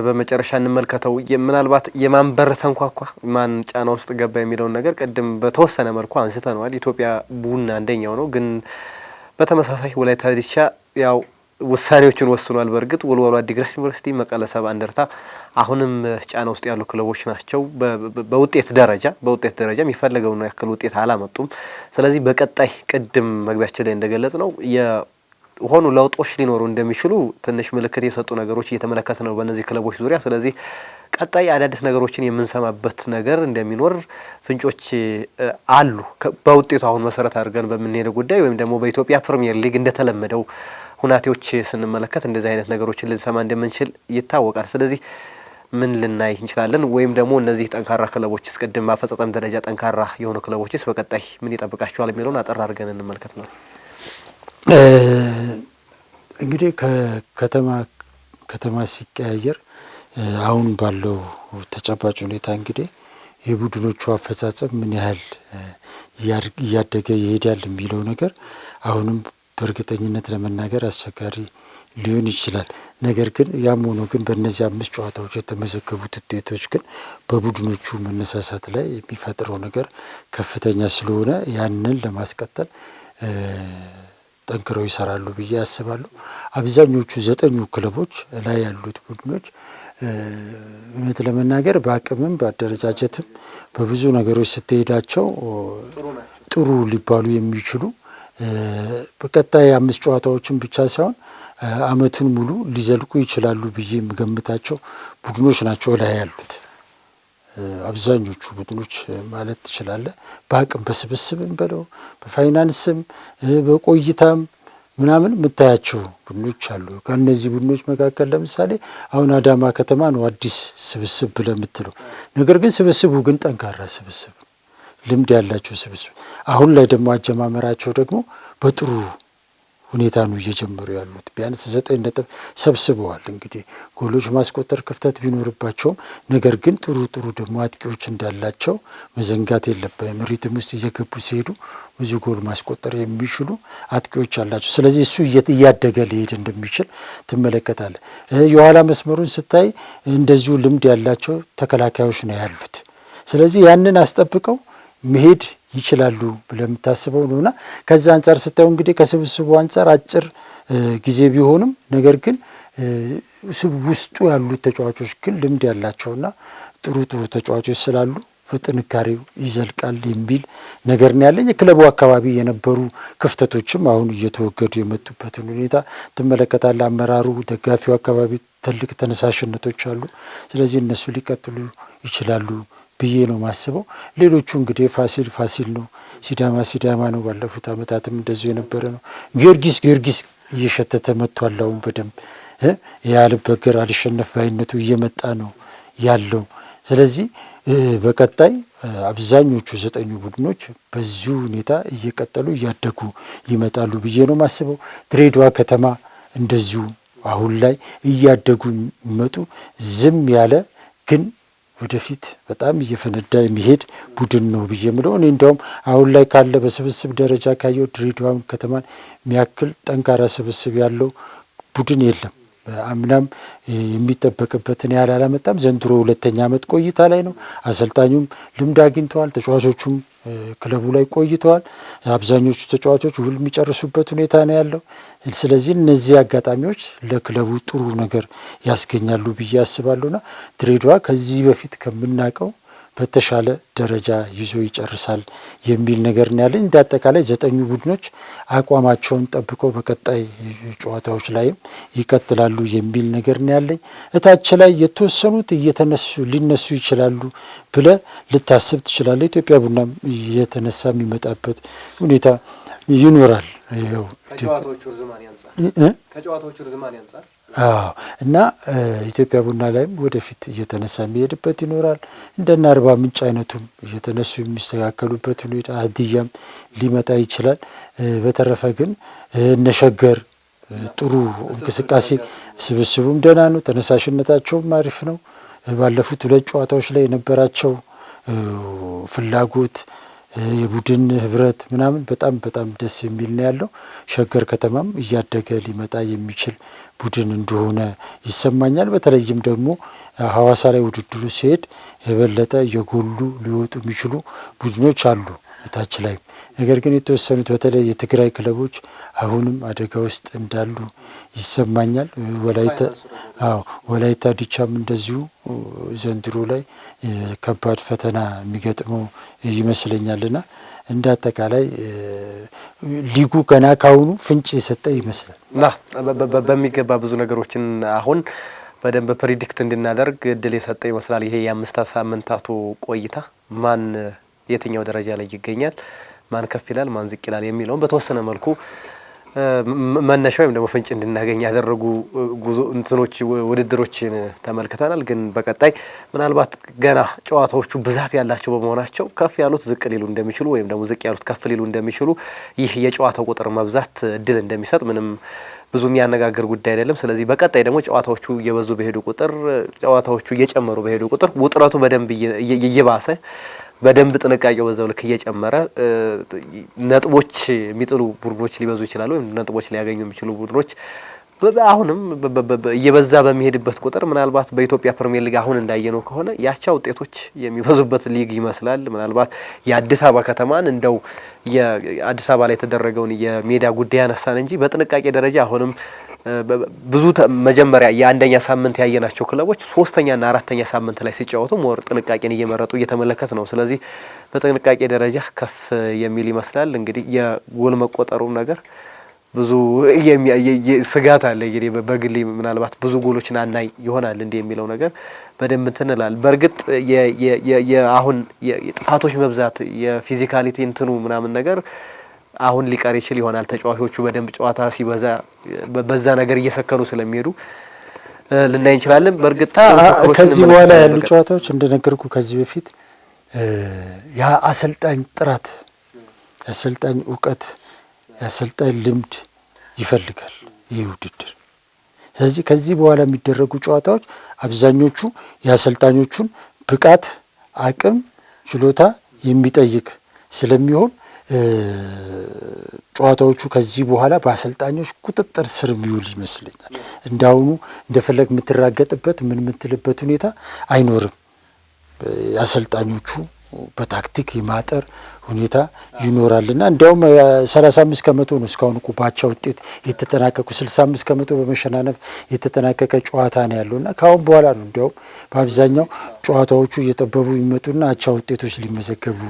በመጨረሻ እንመልከተው። ምናልባት የማንበር ተንኳኳ ማን ጫና ውስጥ ገባ የሚለውን ነገር ቅድም በተወሰነ መልኩ አንስተነዋል። ኢትዮጵያ ቡና አንደኛው ነው፣ ግን በተመሳሳይ ወላይታ ዲቻ ያው ውሳኔዎችን ወስኗል። በእርግጥ ወልዋሎ አዲግራት ዩኒቨርሲቲ፣ መቀለ ሰባ እንደርታ አሁንም ጫና ውስጥ ያሉ ክለቦች ናቸው። በውጤት ደረጃ የሚፈለገውን ያክል ውጤት አላመጡም። ስለዚህ በቀጣይ ቅድም መግቢያችን ላይ እንደገለጽ ነው ሆኑ ለውጦች ሊኖሩ እንደሚችሉ ትንሽ ምልክት የሰጡ ነገሮች እየተመለከተ ነው በእነዚህ ክለቦች ዙሪያ። ስለዚህ ቀጣይ አዳዲስ ነገሮችን የምንሰማበት ነገር እንደሚኖር ፍንጮች አሉ። በውጤቱ አሁን መሰረት አድርገን በምንሄደው ጉዳይ ወይም ደግሞ በኢትዮጵያ ፕሪሚየር ሊግ እንደተለመደው ሁናቴዎች ስንመለከት እንደዚህ አይነት ነገሮችን ልንሰማ እንደምንችል ይታወቃል። ስለዚህ ምን ልናይ እንችላለን? ወይም ደግሞ እነዚህ ጠንካራ ክለቦችስ ቅድም በአፈጻጸም ደረጃ ጠንካራ የሆኑ ክለቦችስ በቀጣይ ምን ይጠብቃቸዋል የሚለውን አጠር አድርገን እንመልከት ነው። እንግዲህ ከተማ ሲቀያየር አሁን ባለው ተጨባጭ ሁኔታ እንግዲህ የቡድኖቹ አፈጻጸም ምን ያህል እያደገ ይሄዳል የሚለው ነገር አሁንም በእርግጠኝነት ለመናገር አስቸጋሪ ሊሆን ይችላል። ነገር ግን ያም ሆኖ ግን በእነዚህ 5 ጨዋታዎች የተመዘገቡት ውጤቶች ግን በቡድኖቹ መነሳሳት ላይ የሚፈጥረው ነገር ከፍተኛ ስለሆነ ያንን ለማስቀጠል ጠንክረው ይሰራሉ ብዬ አስባለሁ። አብዛኞቹ 9 ክለቦች ላይ ያሉት ቡድኖች እውነት ለመናገር በአቅምም በአደረጃጀትም በብዙ ነገሮች ስትሄዳቸው ጥሩ ሊባሉ የሚችሉ በቀጣይ 5 ጨዋታዎችን ብቻ ሳይሆን አመቱን ሙሉ ሊዘልቁ ይችላሉ ብዬ የምገምታቸው ቡድኖች ናቸው ላይ ያሉት። አብዛኞቹ ቡድኖች ማለት ትችላለህ በአቅም በስብስብም በለው በፋይናንስም በቆይታም ምናምን የምታያቸው ቡድኖች አሉ። ከእነዚህ ቡድኖች መካከል ለምሳሌ አሁን አዳማ ከተማ ነው አዲስ ስብስብ ብለህ የምትለው፣ ነገር ግን ስብስቡ ግን ጠንካራ ስብስብ፣ ልምድ ያላቸው ስብስብ። አሁን ላይ ደግሞ አጀማመራቸው ደግሞ በጥሩ ሁኔታ ነው እየጀመሩ ያሉት። ቢያንስ 9 ነጥብ ሰብስበዋል። እንግዲህ ጎሎች ማስቆጠር ክፍተት ቢኖርባቸውም ነገር ግን ጥሩ ደግሞ አጥቂዎች እንዳላቸው መዘንጋት የለብንም። ሪትም ውስጥ እየገቡ ሲሄዱ ብዙ ጎል ማስቆጠር የሚችሉ አጥቂዎች አላቸው። ስለዚህ እሱ እያደገ ሊሄድ እንደሚችል ትመለከታለህ። የኋላ መስመሩን ስታይ እንደዚሁ ልምድ ያላቸው ተከላካዮች ነው ያሉት። ስለዚህ ያንን አስጠብቀው መሄድ ይችላሉ ብለህ የምታስበው ነውና ከዛ አንጻር ስታዩ እንግዲህ ከስብስቡ አንጻር አጭር ጊዜ ቢሆንም ነገር ግን ውስጡ ያሉት ተጫዋቾች ግን ልምድ ያላቸውና ጥሩ ተጫዋቾች ስላሉ በጥንካሬው ይዘልቃል የሚል ነገር ነው ያለኝ። ክለቡ አካባቢ የነበሩ ክፍተቶችም አሁን እየተወገዱ የመጡበትን ሁኔታ ትመለከታለህ። አመራሩ፣ ደጋፊው አካባቢ ትልቅ ተነሳሽነቶች አሉ። ስለዚህ እነሱ ሊቀጥሉ ይችላሉ ብዬ ነው ማስበው። ሌሎቹ እንግዲህ ፋሲል ነው፣ ሲዳማ ነው። ባለፉት አመታትም እንደዚሁ የነበረ ነው። ጊዮርጊስ እየሸተተ መጥቷል። አሁን በደንብ ያልበገር አልሸነፍ ባይነቱ እየመጣ ነው ያለው። ስለዚህ በቀጣይ አብዛኞቹ 9 ቡድኖች በዚሁ ሁኔታ እየቀጠሉ እያደጉ ይመጣሉ ብዬ ነው ማስበው። ድሬዳዋ ከተማ እንደዚሁ አሁን ላይ እያደጉ የሚመጡ ዝም ያለ ግን ወደፊት በጣም እየፈነዳ የሚሄድ ቡድን ነው ብዬ የምለው እኔ። እንዲያውም አሁን ላይ ካለ በስብስብ ደረጃ ካየው ድሬዳዋ ከተማን የሚያክል ጠንካራ ስብስብ ያለው ቡድን የለም። አምናም የሚጠበቅበትን ያህል አላመጣም። ዘንድሮ 2ኛ ዓመት ቆይታ ላይ ነው። አሰልጣኙም ልምድ አግኝተዋል። ተጫዋቾቹም ክለቡ ላይ ቆይተዋል። አብዛኞቹ ተጫዋቾች ውል የሚጨርሱበት ሁኔታ ነው ያለው። ስለዚህ እነዚህ አጋጣሚዎች ለክለቡ ጥሩ ነገር ያስገኛሉ ብዬ አስባለሁና ድሬዳዋ ከዚህ በፊት ከምናውቀው በተሻለ ደረጃ ይዞ ይጨርሳል የሚል ነገር ነው ያለኝ። እንደ አጠቃላይ 9 ቡድኖች አቋማቸውን ጠብቀው በቀጣይ ጨዋታዎች ላይም ይቀጥላሉ የሚል ነገር ነው ያለኝ። እታች ላይ የተወሰኑት ሊነሱ ይችላሉ ብለ ልታስብ ትችላለህ። ኢትዮጵያ ቡናም እየተነሳ የሚመጣበት ሁኔታ ይኖራል። ይኸው ከጨዋታዎቹ ርዝማኔ አንፃር እና ኢትዮጵያ ቡና ላይም ወደፊት እየተነሳ የሚሄድበት ይኖራል። እንደና አርባ ምንጭ አይነቱም እየተነሱ የሚስተካከሉበት ሁኔታ ሀዲያም ሊመጣ ይችላል። በተረፈ ግን እነሸገር ጥሩ እንቅስቃሴ፣ ስብስቡም ደህና ነው፣ ተነሳሽነታቸውም አሪፍ ነው። ባለፉት 2 ጨዋታዎች ላይ የነበራቸው ፍላጎት፣ የቡድን ህብረት ምናምን በጣም ደስ የሚል ነው ያለው። ሸገር ከተማም እያደገ ሊመጣ የሚችል ቡድን እንደሆነ ይሰማኛል። በተለይም ደግሞ ሐዋሳ ላይ ውድድሩ ሲሄድ የበለጠ የጎሉ ሊወጡ የሚችሉ ቡድኖች አሉ እታች ላይ። ነገር ግን የተወሰኑት በተለይ የትግራይ ክለቦች አሁንም አደጋ ውስጥ እንዳሉ ይሰማኛል። ወላይታ ዲቻም እንደዚሁ ዘንድሮ ላይ ከባድ ፈተና የሚገጥመው ይመስለኛልና እንደ አጠቃላይ ሊጉ ገና ካሁኑ ፍንጭ የሰጠ ይመስላል። በሚገባ ብዙ ነገሮችን አሁን በደንብ ፕሪዲክት እንድናደርግ እድል የሰጠ ይመስላል። ይሄ የ5 ሳምንታቱ ቆይታ ማን የትኛው ደረጃ ላይ ይገኛል፣ ማን ከፍ ይላል፣ ማን ዝቅ ይላል የሚለውን በተወሰነ መልኩ መነሻ ወይም ደግሞ ፍንጭ እንድናገኝ ያደረጉ ውድድሮችን ተመልክተናል። ግን በቀጣይ ምናልባት ገና ጨዋታዎቹ ብዛት ያላቸው በመሆናቸው ከፍ ያሉት ዝቅ ሊሉ እንደሚችሉ ወይም ደግሞ ዝቅ ያሉት ከፍ ሊሉ እንደሚችሉ ይህ የጨዋታው ቁጥር መብዛት እድል እንደሚሰጥ ምንም ብዙ የሚያነጋግር ጉዳይ አይደለም። ስለዚህ በቀጣይ ደግሞ ጨዋታዎቹ እየበዙ በሄዱ ቁጥር፣ ጨዋታዎቹ እየጨመሩ በሄዱ ቁጥር ውጥረቱ በደንብ እየባሰ በደንብ ጥንቃቄው በዛው ልክ እየጨመረ ነጥቦች የሚጥሉ ቡድኖች ሊበዙ ይችላሉ። ወይም ነጥቦች ሊያገኙ የሚችሉ ቡድኖች አሁንም እየበዛ በሚሄድበት ቁጥር ምናልባት በኢትዮጵያ ፕሪሚየር ሊግ አሁን እንዳየነው ከሆነ ያቻ ውጤቶች የሚበዙበት ሊግ ይመስላል። ምናልባት የአዲስ አበባ ከተማን እንደው የአዲስ አበባ ላይ የተደረገውን የሜዳ ጉዳይ ያነሳን እንጂ በጥንቃቄ ደረጃ አሁንም ብዙ መጀመሪያ የአንደኛ ሳምንት ያየናቸው ክለቦች 3ኛና 4ኛ ሳምንት ላይ ሲጫወቱ ሞር ጥንቃቄን እየመረጡ እየተመለከት ነው። ስለዚህ በጥንቃቄ ደረጃ ከፍ የሚል ይመስላል። እንግዲህ የጎል መቆጠሩ ነገር ብዙ ስጋት አለ እንግዲህ በግሌ ምናልባት ብዙ ጎሎችን አናይ ይሆናል እንዴ የሚለው ነገር በደንብ እንትንላል። በእርግጥ የአሁን የጥፋቶች መብዛት የፊዚካሊቲ እንትኑ ምናምን ነገር አሁን ሊቀር ይችል ይሆናል። ተጫዋቾቹ በደንብ ጨዋታ ሲበዛ በዛ ነገር እየሰከኑ ስለሚሄዱ ልናይ እንችላለን። በእርግጥ ከዚህ በኋላ ያሉ ጨዋታዎች እንደነገርኩ ከዚህ በፊት ያ አሰልጣኝ ጥራት፣ የአሰልጣኝ እውቀት፣ የአሰልጣኝ ልምድ ይፈልጋል ይህ ውድድር። ስለዚህ ከዚህ በኋላ የሚደረጉ ጨዋታዎች አብዛኞቹ የአሰልጣኞቹን ብቃት፣ አቅም፣ ችሎታ የሚጠይቅ ስለሚሆን ጨዋታዎቹ ከዚህ በኋላ በአሰልጣኞች ቁጥጥር ስር የሚውል ይመስለኛል። እንዳሁኑ እንደፈለግ የምትራገጥበት ምን የምትልበት ሁኔታ አይኖርም። የአሰልጣኞቹ በታክቲክ የማጠር ሁኔታ ይኖራልና እንዲያውም 35 ከመቶ ነው እስካሁን እኮ ባቻ ውጤት የተጠናቀቁ 65 ከመቶ በመሸናነፍ የተጠናቀቀ ጨዋታ ነው ያለውና ካሁን በኋላ ነው እንዲያውም በአብዛኛው ጨዋታዎቹ እየጠበቡ ይመጡና አቻ ውጤቶች ሊመዘገቡ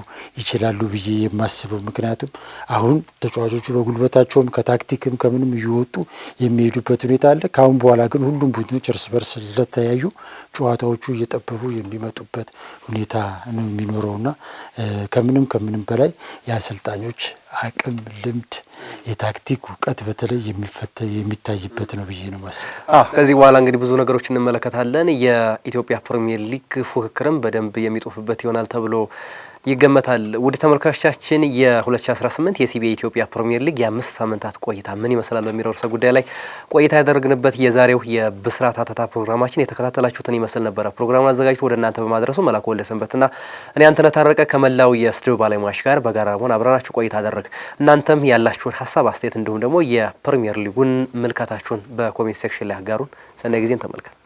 ይችላሉ ብዬ የማስበው። ምክንያቱም አሁን ተጫዋቾቹ በጉልበታቸውም ከታክቲክም ከምንም እየወጡ የሚሄዱበት ሁኔታ አለ። ካሁን በኋላ ግን ሁሉም ቡድኖች እርስ በርስ ስለተያዩ ጨዋታዎቹ እየጠበቡ የሚመጡበት ሁኔታ ነው የሚኖረውና ከምንም በላይ የአሰልጣኞች አቅም፣ ልምድ፣ የታክቲክ እውቀት በተለይ የሚታይበት ነው ብዬ ነው ማስበው። ከዚህ በኋላ እንግዲህ ብዙ ነገሮች እንመለከታለን። የኢትዮጵያ ፕሪሚየር ሊግ ፉክክርም በደንብ የሚጦፍበት ይሆናል ተብሎ ይገመታል። ውድ ተመልካቾቻችን የ2018 የሲቢኤ ኢትዮጵያ ፕሪሚየር ሊግ የ5 ሳምንታት ቆይታ ምን ይመስላል በሚለው ርዕሰ ጉዳይ ላይ ቆይታ ያደረግንበት የዛሬው የብስራት አተታ ፕሮግራማችን የተከታተላችሁትን ይመስል ነበረ። ፕሮግራሙን አዘጋጅቶ ወደ እናንተ በማድረሱ መላኩ ወልደሰንበትና እኔ አንተነህ ታረቀ ከመላው የስቱዲዮ ባለሙያዎች ጋር በጋራ ሆነን አብረናችሁ ቆይታ አደረግ። እናንተም ያላችሁን ሀሳብ አስተያየት፣ እንዲሁም ደግሞ የፕሪሚየር ሊጉን ምልከታችሁን በኮሜንት ሴክሽን ላይ አጋሩን። ሰናይ ጊዜን ተመልከት።